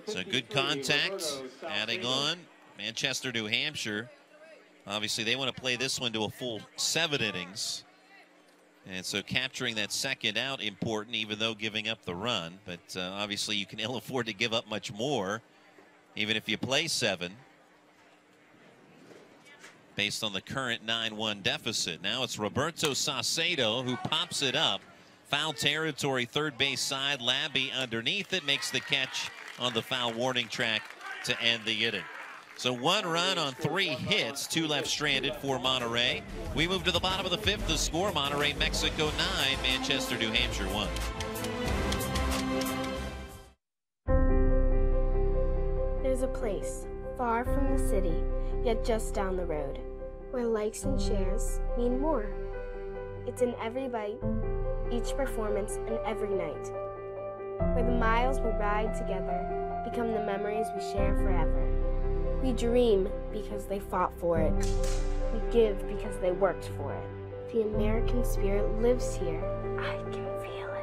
So good contact, adding on Manchester, New Hampshire. Obviously, they want to play this one to a full 7 innings. And so capturing that second out important, even though giving up the run. But obviously, you can ill afford to give up much more, even if you play 7, based on the current 9-1 deficit. Now it's Roberto Saucedo who pops it up. Foul territory, third base side. Labby underneath it, makes the catch on the foul warning track to end the inning. So 1 run on 3 hits, 2 left stranded for Monterrey. We move to the bottom of the 5th. The score, Monterrey, Mexico 9, Manchester, New Hampshire 1. There's a place far from the city, yet just down the road, where likes and shares mean more. It's in every bite, each performance and every night. Where the miles we ride together become the memories we share forever. We dream because they fought for it. We give because they worked for it. The American spirit lives here. I can feel it.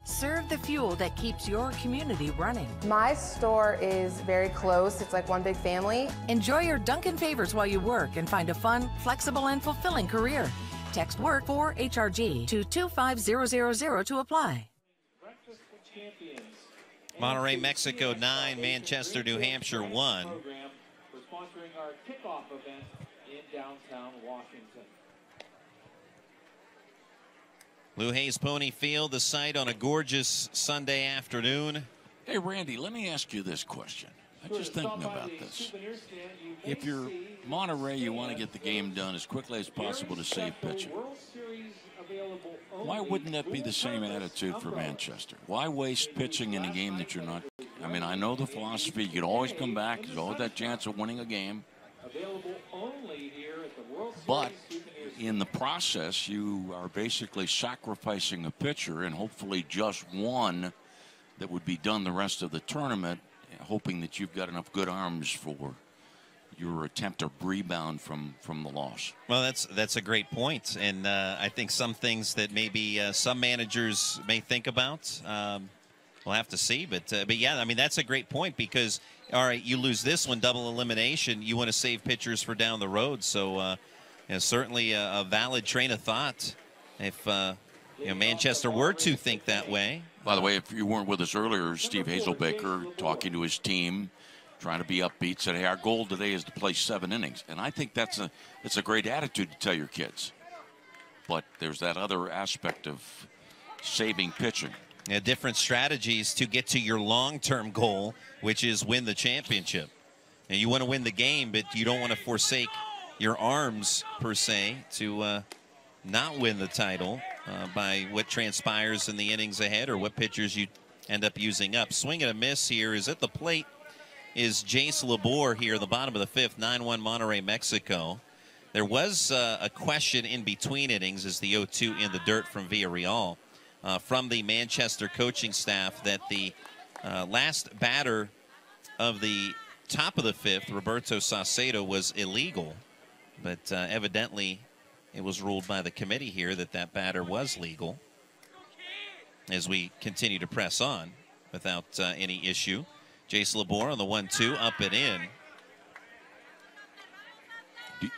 Serve the fuel that keeps your community running. My store is very close. It's like one big family. Enjoy your Dunkin' favors while you work and find a fun, flexible, and fulfilling career. Text WORK for HRG to 25000 to apply. Monterrey, Mexico 9, Manchester, New Hampshire 1. For sponsoring our kickoff event in downtown Washington. Lou Hayes Pony Field, the site on a gorgeous Sunday afternoon. Hey, Randy, let me ask you this question. I'm just thinking about this. If you're Monterrey, you want to get the game done as quickly as possible to save pitching. Why wouldn't that be the same attitude for Manchester? Why waste pitching in a game that you're not? I mean, I know the philosophy. You can always come back. There's always that chance of winning a game. But in the process, you are basically sacrificing a pitcher and hopefully just one that would be done the rest of the tournament, hoping that you've got enough good arms for your attempt to rebound from the loss. Well, that's a great point, and I think some things that maybe some managers may think about, we'll have to see. But yeah, I mean, that's a great point because, all right, you lose this one, double elimination, you want to save pitchers for down the road. So certainly a valid train of thought if Manchester were to think that way. By the way, if you weren't with us earlier, Steve Hazelbaker talking to his team, trying to be upbeat, said, hey, our goal today is to play 7 innings. And I think it's a great attitude to tell your kids. But there's that other aspect of saving pitching. Yeah, different strategies to get to your long-term goal, which is win the championship. And you want to win the game, but you don't want to forsake your arms, per se, to not win the title by what transpires in the innings ahead or what pitchers you end up using up. Swing and a miss here is at the plate is Jace Labor here in the bottom of the 5th, 9-1 Monterrey, Mexico. There was a question in between innings as the 0-2 in the dirt from Villarreal from the Manchester coaching staff that the last batter of the top of the 5th, Roberto Saucedo, was illegal. But evidently it was ruled by the committee here that that batter was legal as we continue to press on without any issue. Jace Labor on the 1-2, up and in.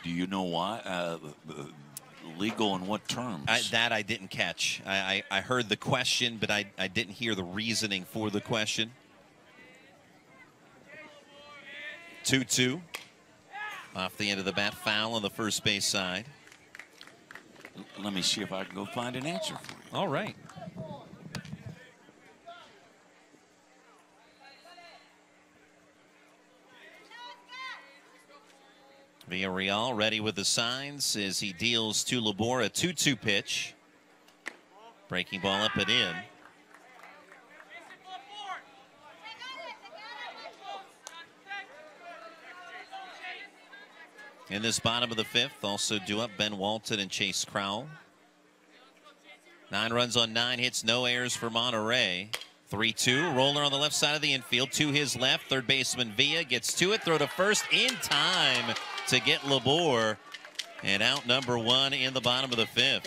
Do you know why? Legal in what terms? That I didn't catch. I heard the question, but I didn't hear the reasoning for the question. 2-2. Off the end of the bat, foul on the first base side. Let me see if I can go find an answer for you. All right. Villarreal ready with the signs as he deals to Labor a 2-2 pitch. Breaking ball up and in. In this bottom of the 5th, also due up Ben Walton and Chase Crowell. 9 runs on 9 hits, no errors for Monterrey. 3-2, roller on the left side of the infield. To his left, third baseman Villa gets to it, throw to first in time to get Labor. And out number 1 in the bottom of the 5th.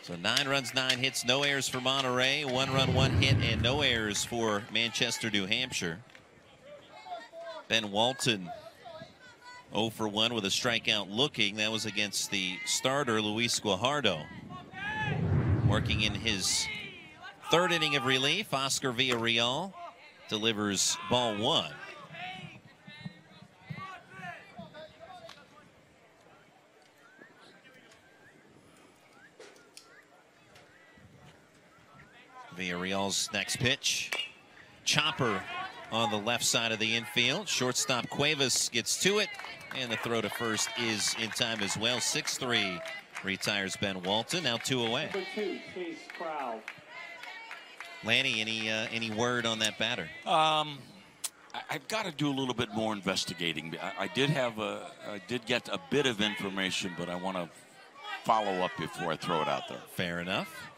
So 9 runs, 9 hits, no errors for Monterrey. 1 run, 1 hit, and no errors for Manchester, New Hampshire. Ben Walton 0 for 1 with a strikeout looking. That was against the starter, Luis Guajardo. Working in his 3rd inning of relief, Oscar Villarreal delivers ball 1. Villarreal's next pitch. Chopper on the left side of the infield. Shortstop Cuevas gets to it, and the throw to first is in time as well. 6-3 retires Ben Walton. Now 2 away. Number 2, Chase Crowell. Lanny, any word on that batter? I've got to do a little bit more investigating. I did get a bit of information, but I want to follow up before I throw it out there. Fair enough.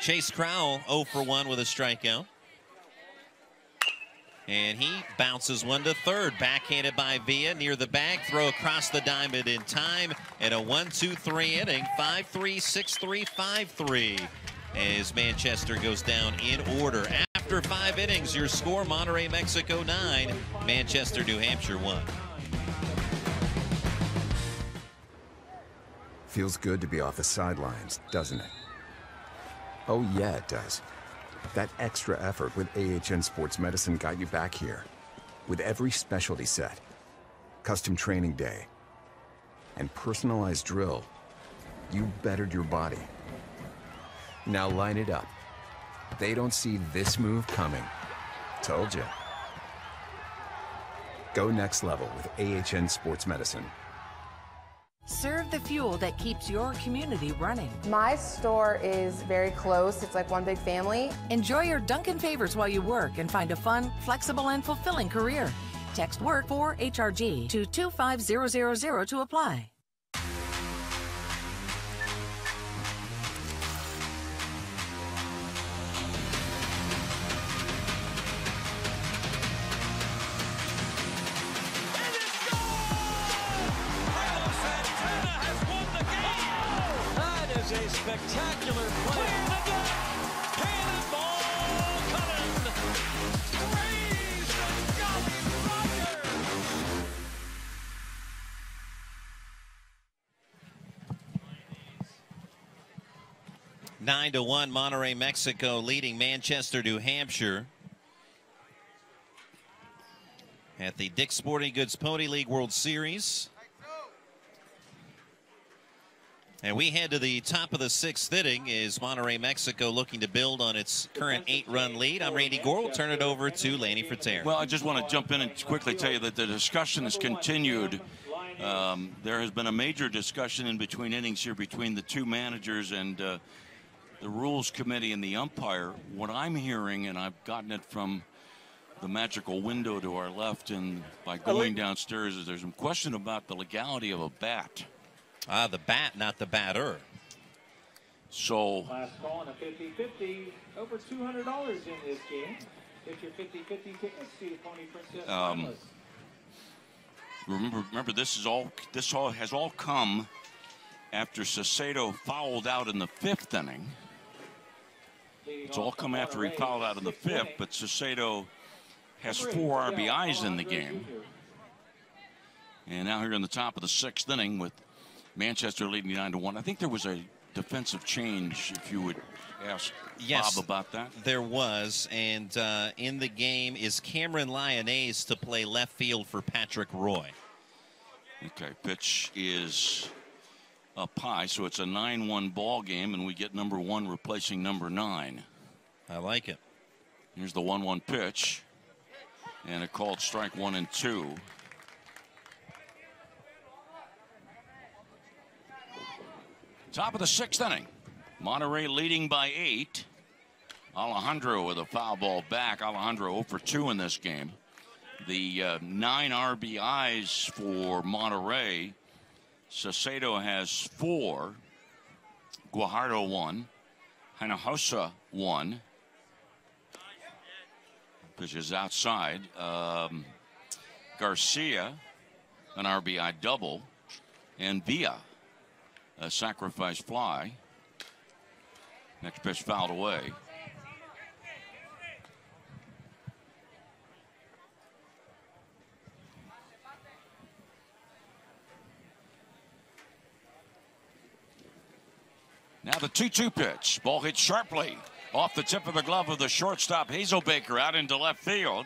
Chase Crowell 0 for 1 with a strikeout. And he bounces one to third. Backhanded by Villa near the bag. Throw across the diamond in time. And a 1-2-3 inning. 5-3, 6-3, 5-3. As Manchester goes down in order. After 5 innings, your score, Monterrey, Mexico 9. Manchester, New Hampshire 1. Feels good to be off the sidelines, doesn't it? Oh yeah, it does. That extra effort with AHN Sports Medicine got you back here. With every specialty set, custom training day, and personalized drill, you bettered your body. Now line it up. They don't see this move coming. Told you. Go next level with AHN Sports Medicine. Serve the fuel that keeps your community running. My store is very close. It's like one big family. Enjoy your Dunkin' favors while you work and find a fun, flexible, and fulfilling career. Text WORK for HRG to 25000 to apply. A spectacular play. Cannonball Cullen. Raise the Jolly Roger. 9-1, Monterrey, Mexico leading Manchester, New Hampshire at the Dick's Sporting Goods Pony League World Series. And we head to the top of the 6th inning as Monterrey, Mexico looking to build on its current 8-run lead. I'm Randy Gore. We'll turn it over to Lanny Frater. Well, I just want to jump in and quickly tell you that the discussion has continued. There has been a major discussion in between innings here between the two managers and the rules committee and the umpire. What I'm hearing, and I've gotten it from the magical window to our left and by going downstairs, is there's some question about the legality of a bat. The bat, not the batter. So Last call on a 50-50. Over $200 in this game. Get your 50-50 tickets. See the Pony Princess finalists. Remember, this has all come after Saucedo fouled out in the 5th inning. It's all come after he fouled out in the 5th, but Saucedo has 4 RBIs in the game. And now here in the top of the 6th inning with Manchester leading 9-1. I think there was a defensive change, if you would ask Bob about that. There was, and in the game is Cameron Lyonnaise to play left field for Patrick Roy. Okay, pitch is up high, so it's a 9-1 ball game, and we get number 1 replacing number 9. I like it. Here's the 1-1 pitch, and a called strike 1 and 2. Top of the 6th inning. Monterrey leading by 8. Alejandro with a foul ball back. Alejandro 0 for 2 in this game. The 9 RBIs for Monterrey. Saucedo has 4. Guajardo 1. Hinojosa 1. Pitch is outside. Garcia, an RBI double. And Villa, a sacrifice fly. Next pitch fouled away. Now the 2-2 pitch. Ball hit sharply off the tip of the glove of the shortstop Hazelbaker out into left field.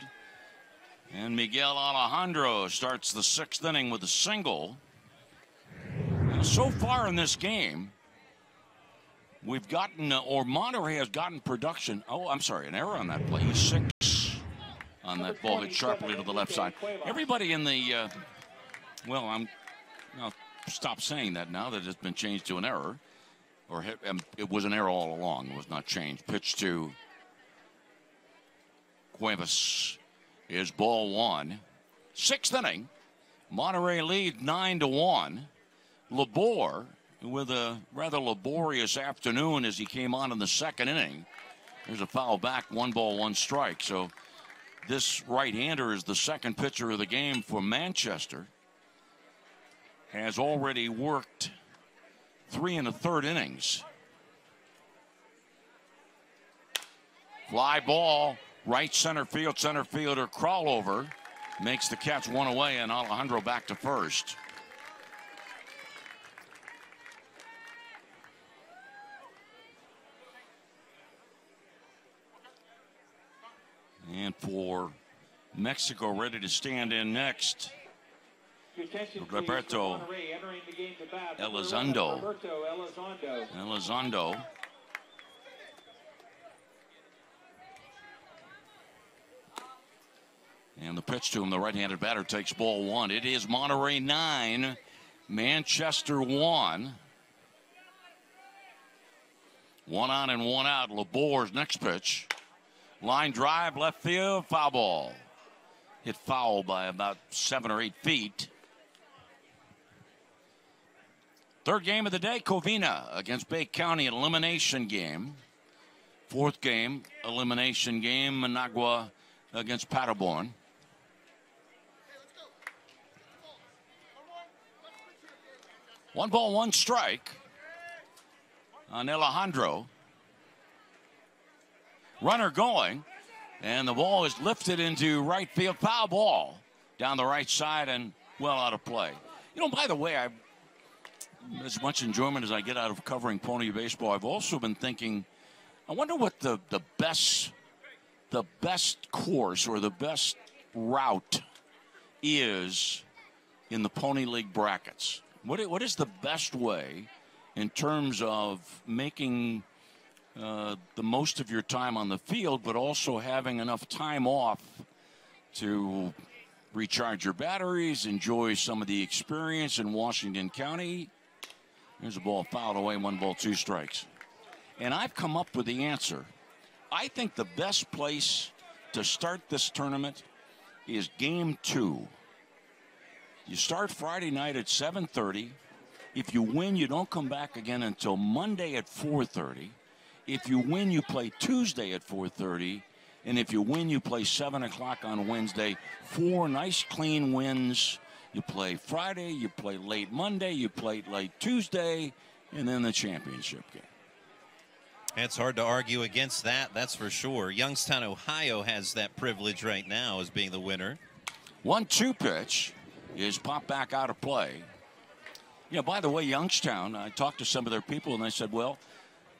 And Miguel Alejandro starts the 6th inning with a single. So far in this game, we've gotten, or Monterrey has gotten production. Oh, I'm sorry, an error on that play. 6 on that ball hit sharply to the left side. Everybody in the, well, I'll stop saying that now that it's been changed to an error. Or it was an error all along. It was not changed. Pitch to Cuevas is ball 1. 6th inning. Monterrey leads 9-1. Labor with a rather laborious afternoon as he came on in the 2nd inning. There's a foul back, 1 ball, 1 strike. So this right-hander is the 2nd pitcher of the game for Manchester. Has already worked 3 1/3 innings. Fly ball, right center fielder crawl over, makes the catch 1 away, and Alejandro back to first. And for Mexico, ready to stand in next, Roberto Elizondo. And the pitch to him, the right-handed batter takes ball 1. It is Monterrey 9, Manchester 1. 1 on and 1 out. Labor's next pitch. Line drive, left field, foul ball. Hit foul by about 7 or 8 feet. 3rd game of the day, Covina against Bay County, an elimination game. 4th game, elimination game, Managua against Paderborn. One ball, 1 strike on Alejandro. Runner going, and the ball is lifted into right field. Foul ball down the right side and well out of play. You know, by the way, as much enjoyment as I get out of covering pony baseball, I've also been thinking, I wonder what the best course or the best route is in the Pony League brackets. What is the best way in terms of making the most of your time on the field, but also having enough time off to recharge your batteries, enjoy some of the experience in Washington County? There's a ball fouled away, 1 ball, 2 strikes. And I've come up with the answer. I think the best place to start this tournament is game 2. You start Friday night at 7:30. If you win, you don't come back again until Monday at 4:30. If you win, you play Tuesday at 4:30. And if you win, you play 7 o'clock on Wednesday. 4 nice, clean wins. You play Friday, you play late Monday, you play late Tuesday, and then the championship game. It's hard to argue against that, that's for sure. Youngstown, Ohio has that privilege right now as being the winner. 1-2 pitch is popped back out of play. Yeah, by the way, Youngstown, I talked to some of their people, and they said, well,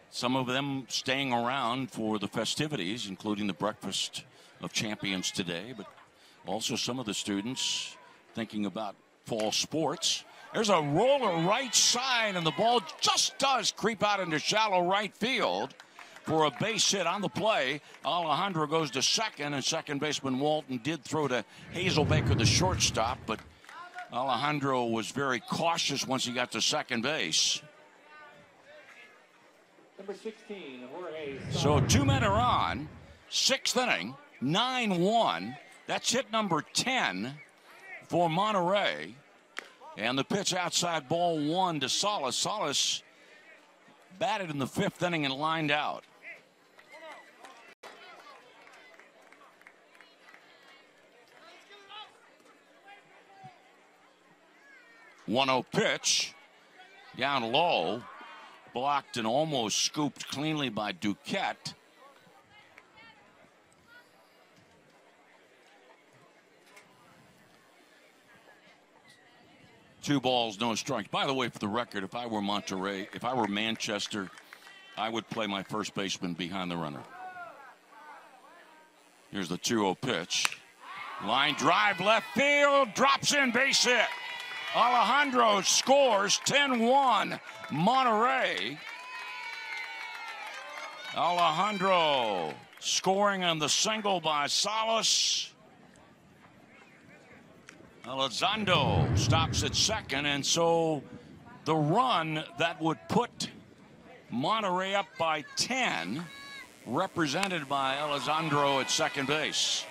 some of them staying around for the festivities, including the Breakfast of Champions today, but also some of the students thinking about fall sports. There's a roller right side, and the ball just does creep out into shallow right field for a base hit on the play. Alejandro goes to second, and second baseman Walton did throw to Hazelbaker, the shortstop, but Alejandro was very cautious once he got to second base. Number 16, Jorge. So 2 men are on. 6th inning, 9-1. That's hit number 10 for Monterrey. And the pitch outside, ball 1 to Salas. Salas batted in the 5th inning and lined out. One-0 pitch down low, blocked and almost scooped cleanly by Duquette. Two balls, no strikes. By the way, for the record, if I were Monterrey, if I were Manchester, I would play my first baseman behind the runner. Here's the 2-0 pitch. Line drive, left field, drops in, base hit. Alejandro scores 10-1 Monterrey. Alejandro scoring on the single by Salas. Elizondo stops at second, and so the run that would put Monterrey up by 10, represented by Elizondo at second base.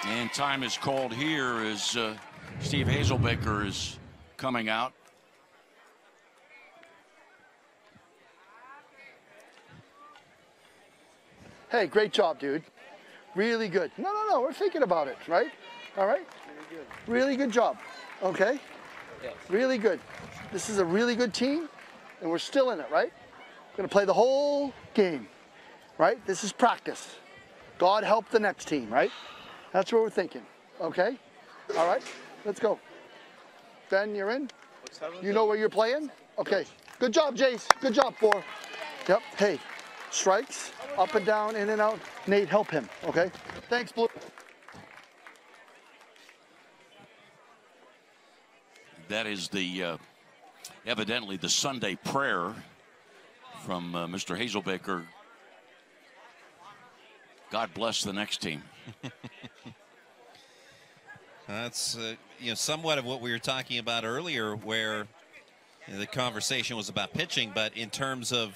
And time is called here as Steve Hazelbaker is coming out. Hey, great job, dude. Really good. No, we're thinking about it, right? All right? Really good job, okay? Yes. Really good. This is a really good team, and we're still in it, right? We're going to play the whole game, right? This is practice. God help the next team, right? That's what we're thinking, okay? All right, let's go. Ben, you're in? You know where you're playing? Okay. Good job, Jace. Good job, 4. Yep. Hey, strikes, up and down, in and out. Nate, help him, okay? Thanks, Blue. That is the evidently the Sunday prayer from Mr. Hazelbaker. God bless the next team. That's somewhat of what we were talking about earlier, where the conversation was about pitching, but in terms of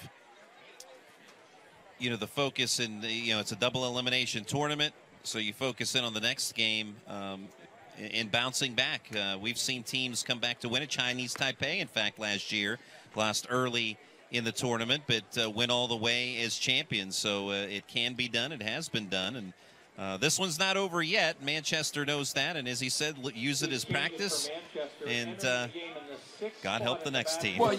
the focus in it's a double elimination tournament, so you focus in on the next game. In bouncing back, we've seen teams come back to win it. Chinese Taipei, in fact, last year lost early in the tournament, but went all the way as champions. So it can be done. It has been done, and this one's not over yet. Manchester knows that, and as he said, use it as practice. And God help the next team. Well,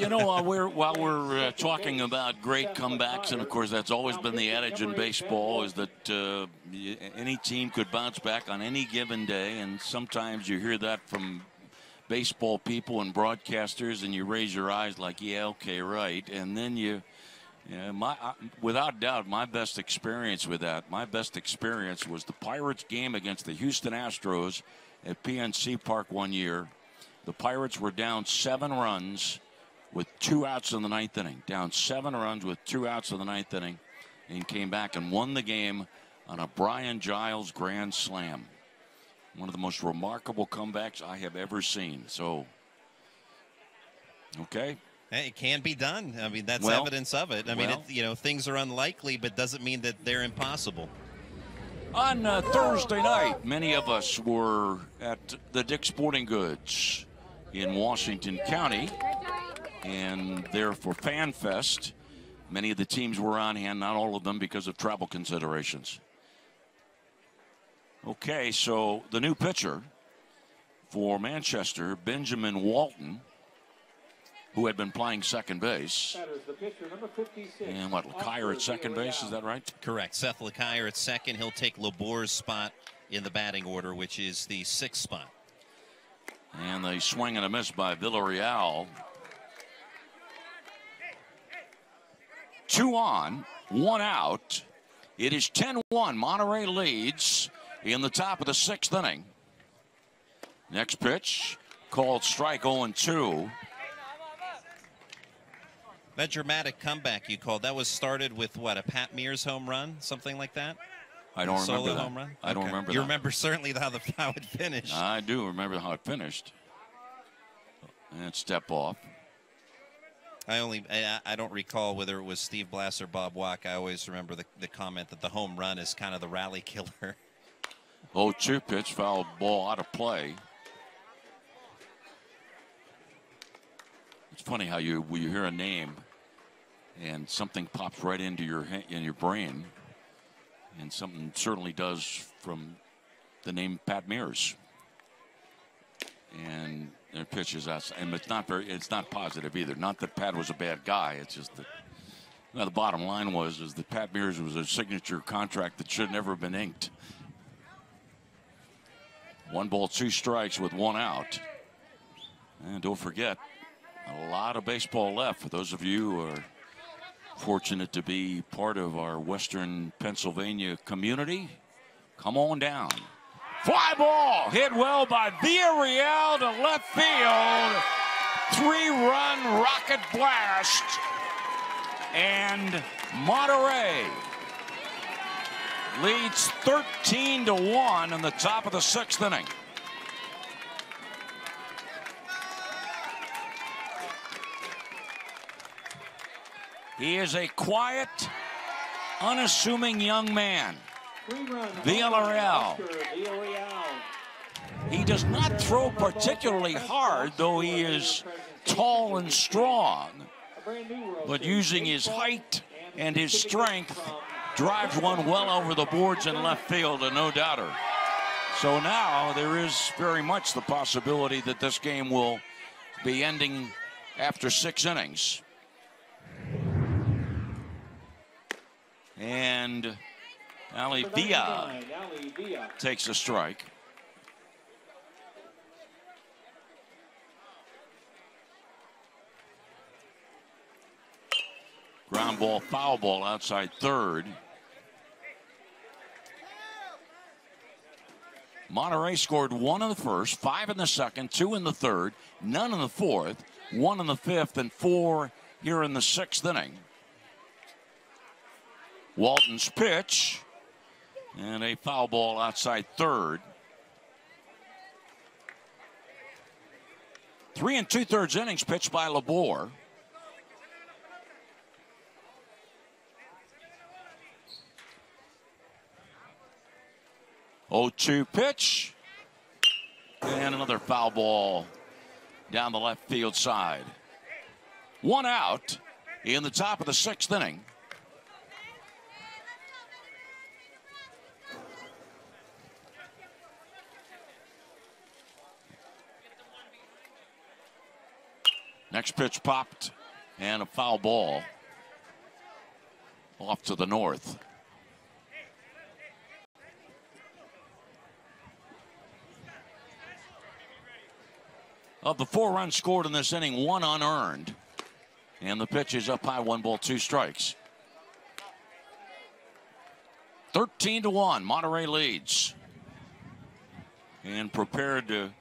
while we're talking about great comebacks, and of course that's always been the adage in baseball, is that any team could bounce back on any given day, and sometimes you hear that from baseball people and broadcasters, and you raise your eyes like, yeah, okay, right, and then without doubt, my best experience with that, was the Pirates game against the Houston Astros at PNC Park one year. The Pirates were down 7 runs with 2 outs in the 9th inning. Down 7 runs with 2 outs in the 9th inning, and came back and won the game on a Brian Giles grand slam. One of the most remarkable comebacks I have ever seen. So, okay. Hey, it can be done. I mean, that's evidence of it. I mean, things are unlikely, but doesn't mean that they're impossible. On Thursday night, many of us were at the Dick's Sporting Goods in Washington County, and there for Fan Fest. Many of the teams were on hand, not all of them because of travel considerations. Okay, so the new pitcher for Manchester, Benjamin Walton, who had been playing second base. And Lacaille at second base, is that right? Correct. Seth Lacaille at second. He'll take Labour's spot in the batting order, which is the 6th spot. And they swing and a miss by Villarreal. 2 on, 1 out. It is 10-1. Monterrey leads in the top of the 6th inning. Next pitch, called strike 0-2. That dramatic comeback you called, that was started with what, a Pat Mears home run, something like that? I don't remember that. Home run? I don't remember that. You remember certainly how it finished. I do remember how it finished. And step off. I don't recall whether it was Steve Blass or Bob Wack. I always remember the comment that the home run is kind of the rally killer. 0-2 pitch, foul ball out of play. It's funny how you hear a name and something pops right into your brain, and something certainly does from the name Pat Mears. And their pitch is us, and it's not positive either. Not that Pat was a bad guy. It's just that the bottom line is that Pat Mears was a signature contract that should never have been inked. 1 ball, 2 strikes with 1 out. And don't forget, a lot of baseball left for those of you who are fortunate to be part of our Western Pennsylvania community. Come on down. Fly ball hit well by Villarreal to left field. 3-run rocket blast. And Monterrey leads 13-1 in the top of the 6th inning. He is a quiet, unassuming young man. Villarreal. He does not throw particularly hard, though he is tall and strong. But using his height and his strength, drives one well over the boards in left field, and no doubter. So now there is very much the possibility that this game will be ending after 6 innings. And Ali Villa takes a strike. Ground ball, foul ball outside third. Monterrey scored 1 in the first, 5 in the second, 2 in the third, none in the fourth, 1 in the fifth, and 4 here in the 6th inning. Walton's pitch, and a foul ball outside third. 3 2/3 innings pitched by Labor. Oh, 2 pitch, and another foul ball down the left field side. 1 out in the top of the 6th inning. Next pitch popped, and a foul ball off to the north. Of the 4 runs scored in this inning, 1 unearned. And the pitch is up high, 1 ball, 2 strikes. 13-1, Monterrey leads. And prepared to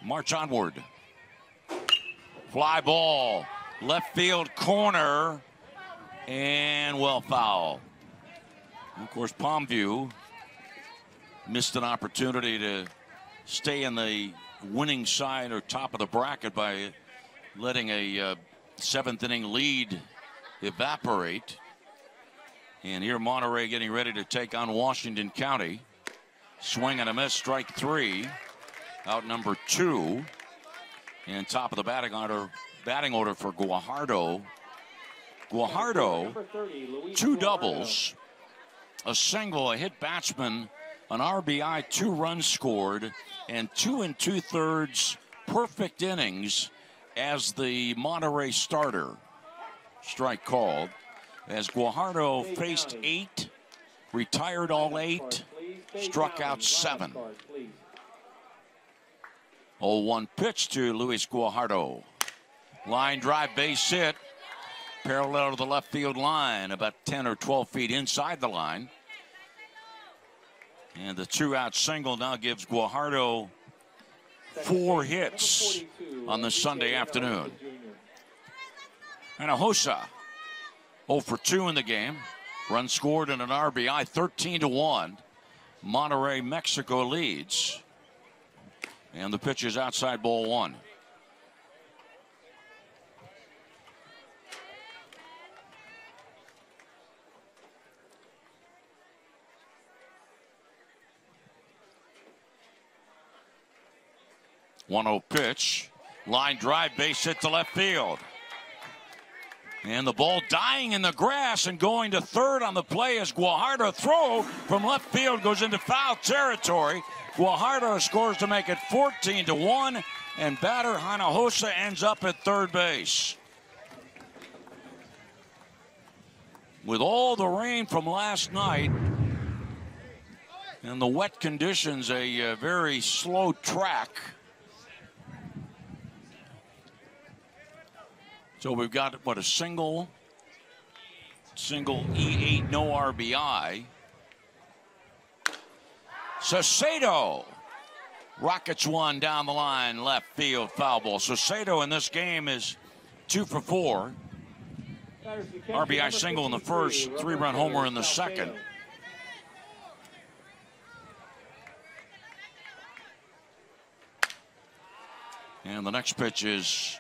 march onward. Fly ball, left field corner, and well foul. Of course, Palmview missed an opportunity to stay in the winning side or top of the bracket by letting a 7th inning lead evaporate. And here Monterrey getting ready to take on Washington County. Swing and a miss, strike 3, out number 2. And top of the batting order for Guajardo. Guajardo, 2 doubles, a single, a hit batsman, an RBI, 2 runs scored, and 2 2/3 perfect innings as the Monterrey starter. Strike called. As Guajardo faced 8, retired all 8, struck out 7. 0-1 pitch to Luis Guajardo. Line drive, base hit, parallel to the left field line, about 10 or 12 feet inside the line. And the 2-out single now gives Guajardo 4 hits on this Sunday afternoon. Hinojosa 0 for 2 in the game. Run scored and an RBI, 13-1. Monterrey, Mexico leads. And the pitch is outside, ball 1. One-0 pitch. Line drive, base hit to left field. And the ball dying in the grass and going to third on the play as Guajardo throw from left field goes into foul territory. Guajardo scores to make it 14-1, and batter Hinojosa ends up at third base. With all the rain from last night and the wet conditions, a very slow track. So we've got, what, a single E8, no RBI. Saucedo rockets one down the line, left field, foul ball. Saucedo in this game is 2 for 4. RBI single in the first, 3-run homer in the second. And the next pitch is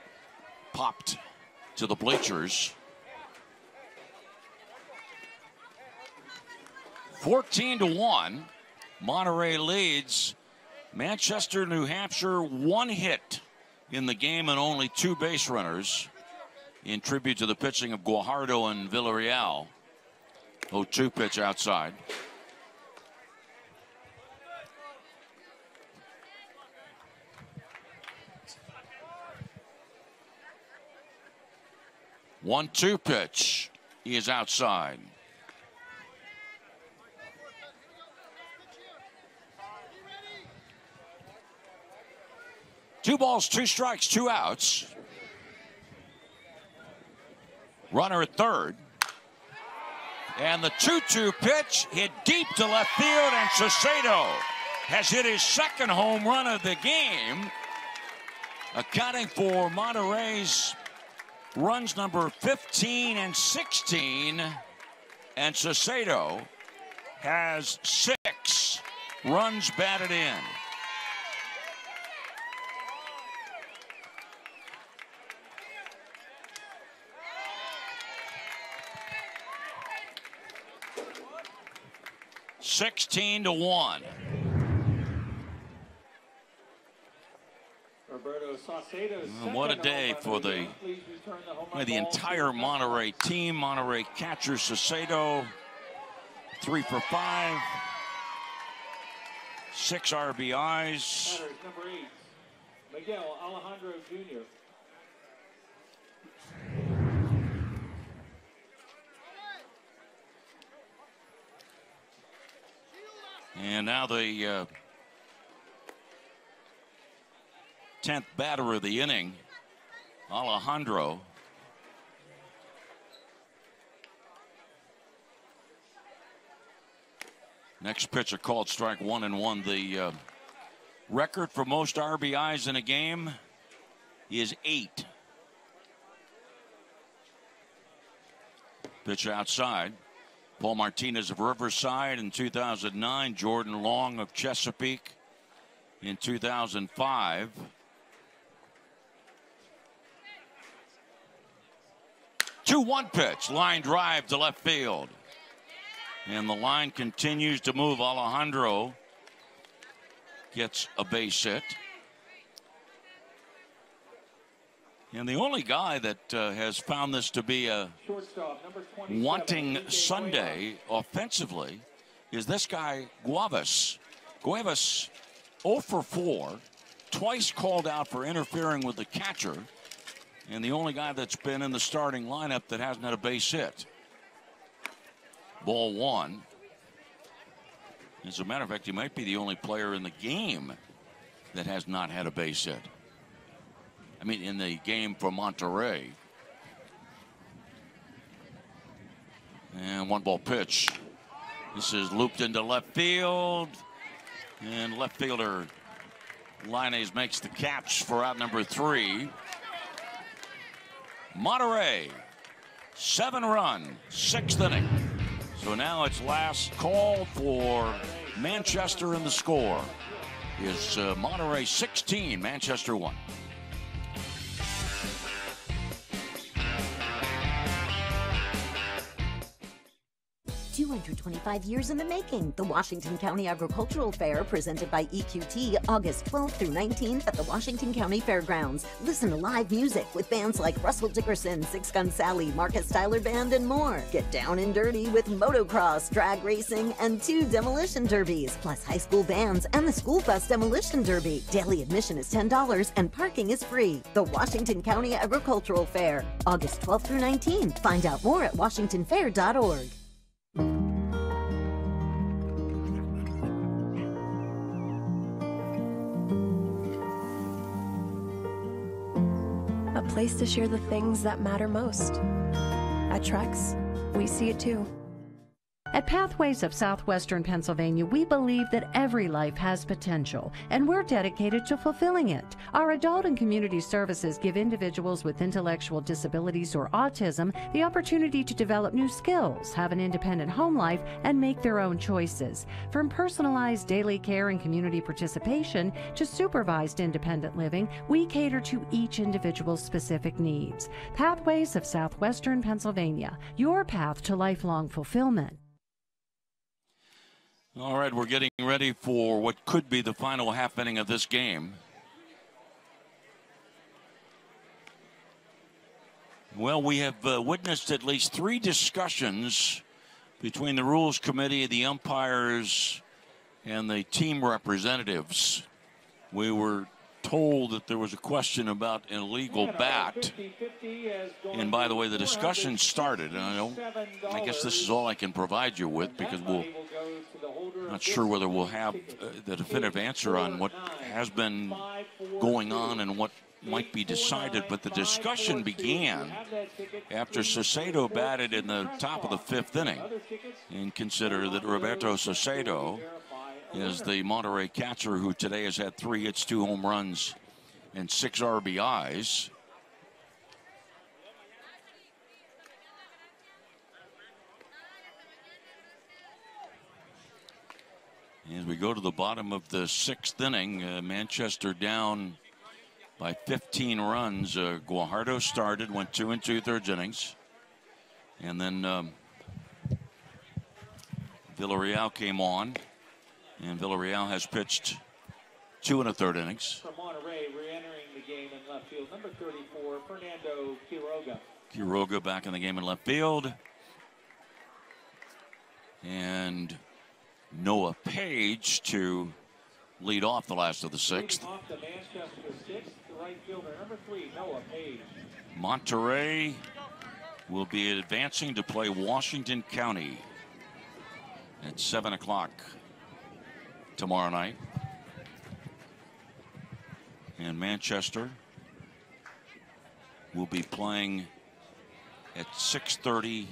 popped to the bleachers. 14-1. Monterrey leads. Manchester, New Hampshire, 1 hit in the game and only 2 base runners in tribute to the pitching of Guajardo and Villarreal. 0-2 pitch outside. One-two pitch. He is outside. Two balls, 2 strikes, 2 outs. Runner at third. And the 2-2 pitch hit deep to left field, and Saucedo has hit his second home run of the game, accounting for Monterrey's runs number 15 and 16. And Saucedo has 6 runs batted in. (16-1). What a day for the entire Monterrey team. Monterrey catcher Saucedo, 3 for 5, 6 RBIs. Number 8, Miguel Alejandro Jr. And now the 10th batter of the inning, Alejandro. Next pitch, a called strike, 1-1. The record for most RBIs in a game is 8. Pitch outside. Paul Martinez of Riverside in 2009. Jordan Long of Chesapeake in 2005. Two-one pitch, line drive to left field. And the line continues to move. Alejandro gets a base hit. And the only guy that has found this to be a wanting Sunday offensively is this guy, Guavas. Guavas 0 for 4, twice called out for interfering with the catcher, and the only guy that's been in the starting lineup that hasn't had a base hit. Ball 1. As a matter of fact, he might be the only player in the game that has not had a base hit. I mean, in the game for Monterrey. And 1-ball pitch. This is looped into left field. And left fielder Lainez makes the catch for out number 3. Monterrey, 7-run, 6th inning. So now it's last call for Manchester, and the score is Monterrey 16, Manchester 1. 225 years in the making. The Washington County Agricultural Fair, presented by EQT, August 12th through 19th at the Washington County Fairgrounds. Listen to live music with bands like Russell Dickerson, Six Gun Sally, Marcus Tyler Band, and more. Get down and dirty with motocross, drag racing, and 2 demolition derbies, plus high school bands and the school bus demolition derby. Daily admission is $10 and parking is free. The Washington County Agricultural Fair, August 12th through 19th. Find out more at washingtonfair.org. A place to share the things that matter most. At Trex, we see it too. At Pathways of Southwestern Pennsylvania, we believe that every life has potential, and we're dedicated to fulfilling it. Our adult and community services give individuals with intellectual disabilities or autism the opportunity to develop new skills, have an independent home life, and make their own choices. From personalized daily care and community participation to supervised independent living, we cater to each individual's specific needs. Pathways of Southwestern Pennsylvania, your path to lifelong fulfillment. All right, we're getting ready for what could be the final half inning of this game. Well, we have witnessed at least 3 discussions between the Rules Committee, the umpires, and the team representatives. We were told that there was a question about an illegal bat. And by the way, the discussion started. And I guess this is all I can provide you with, because we're not sure whether we'll have the definitive answer on what has been going on and what might be decided. But the discussion began after Saucedo batted in the top of the 5th inning. And consider that Roberto Saucedo is the Monterrey catcher who today has had 3 hits, 2 home runs, and 6 RBIs. As we go to the bottom of the 6th inning, Manchester down by 15 runs. Guajardo started, went 2 2/3 innings. And then Villarreal came on. And Villarreal has pitched 2 1/3 innings. From Monterrey, re-entering the game in left field, number 34, Fernando Quiroga. Quiroga back in the game in left field. And Noah Page to lead off the last of the 6th. Off the Manchester 6th, the right fielder, number 3, Noah Page. Monterrey will be advancing to play Washington County at 7 o'clock tomorrow night. And Manchester will be playing at 6:30.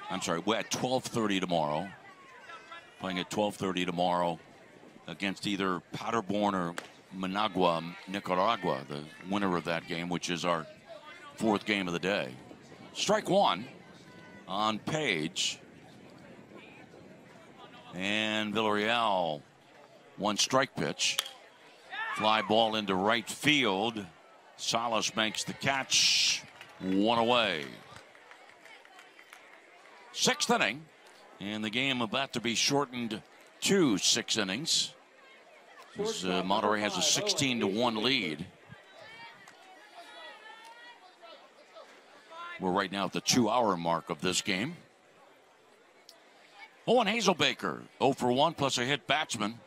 I'm sorry, we're at 12:30 tomorrow. Playing at 12:30 tomorrow against either Paderborn or Managua, Nicaragua, the winner of that game, which is our 4th game of the day. Strike 1 on Page. And Villarreal, 1 strike pitch. Fly ball into right field. Salas makes the catch. 1 away. 6th inning. And the game about to be shortened to 6 innings. As Monterrey has a 16-1 lead. We're right now at the 2-hour mark of this game. Owen Hazelbaker, 0 for 1 plus a hit batsman.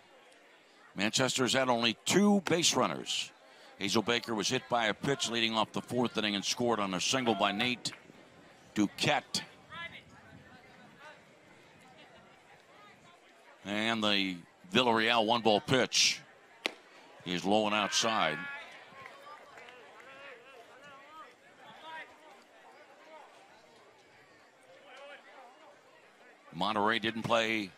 Manchester's had only 2 base runners. Hazelbaker was hit by a pitch leading off the 4th inning and scored on a single by Nate Duquette. And the Villarreal 1-ball pitch is low and outside. Monterrey didn't play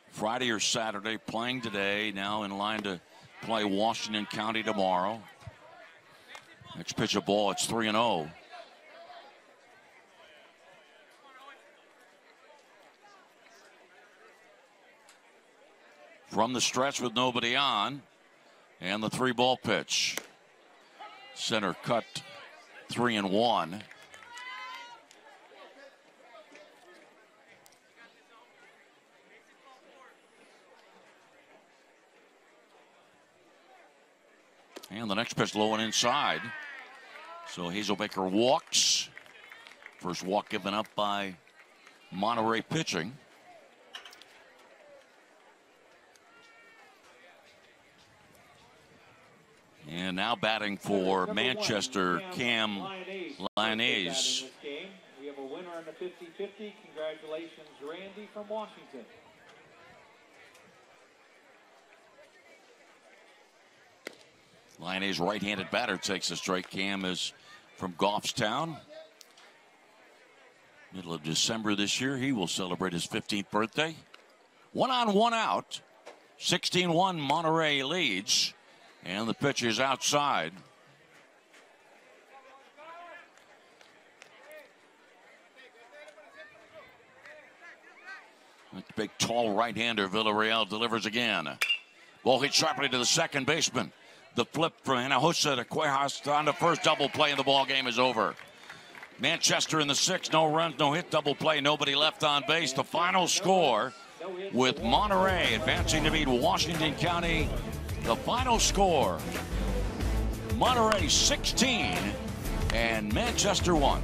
Friday or Saturday, playing today, now in line to play Washington County tomorrow. Next pitch of ball, it's 3-0. From the stretch with nobody on, and the 3-ball pitch. Center cut, 3-1. And the next pitch low and inside. So Hazelbaker walks. First walk given up by Monterrey pitching. And now batting for Manchester, Cam Lyonnaise. We have a winner on the 50-50. Congratulations, Randy from Washington. Lyonnaise, right-handed batter, takes a strike. Cam is from Goffstown. Middle of December this year, he will celebrate his 15th birthday. 1 on, 1 out. 16-1 Monterrey leads. And the pitch is outside. The big, tall right-hander Villarreal delivers again. Ball hit sharply to the second baseman. The flip from Hinojosa to Cuejas on the first double play, and the ball game is over. Manchester in the 6th, no runs, no hit, double play, nobody left on base. The final score with Monterrey advancing to beat Washington County. The final score, Monterrey 16 and Manchester 1.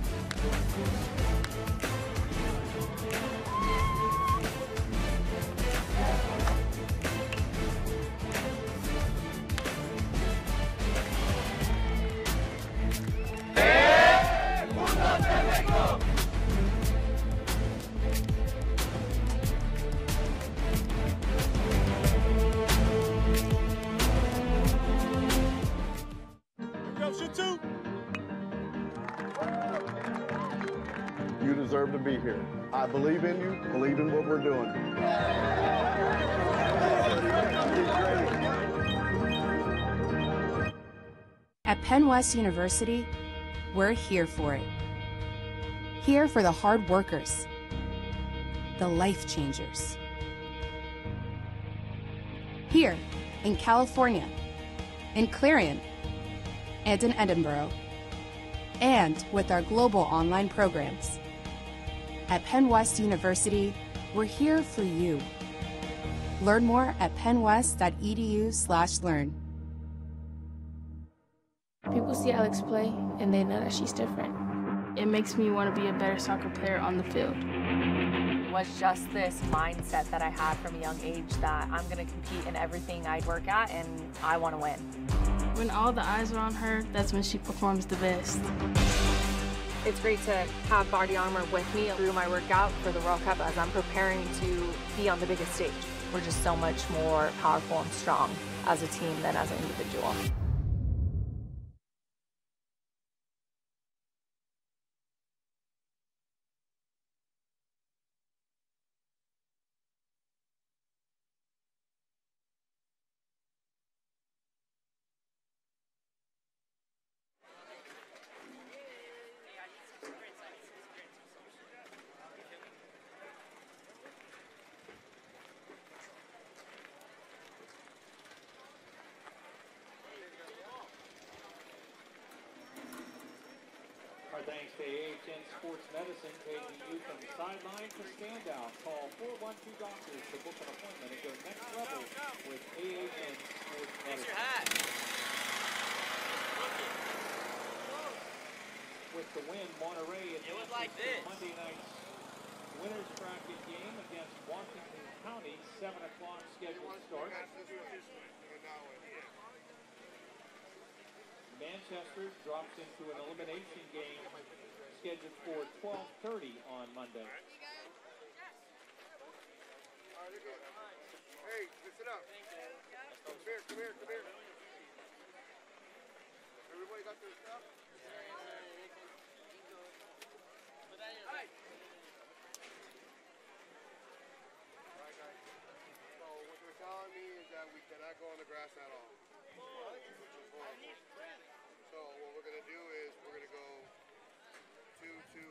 You deserve to be here. I believe in you, believe in what we're doing. At Penn West University, we're here for it. Here for the hard workers, the life changers. Here in California, in Clarion, and in Edinburgh, and with our global online programs. At Penn West University, we're here for you. Learn more at pennwest.edu/learn. People see Alex play and they know that she's different. It makes me want to be a better soccer player on the field. It was just this mindset that I had from a young age that I'm going to compete in everything I work at and I want to win. When all the eyes are on her, that's when she performs the best. It's great to have body armor with me through my workout for the World Cup as I'm preparing to be on the biggest stage. We're just so much more powerful and strong as a team than as an individual. Our thanks to AHN Sports Medicine, taking you from sideline to standout. Call 412 Doctors to book an appointment and go next level with AHN Sports Medicine. With the win, Monterrey advances to Monday night's winners bracket game against Washington County. 7 o'clock scheduled start. Manchester drops into an elimination game scheduled for 12:30 on Monday. Hey, listen up. Come here, come here, come here. Everybody got their stuff? Hey! Alright guys, so what they're telling me is that we cannot go on the grass at all. So what we're going to do is we're going to go 2-2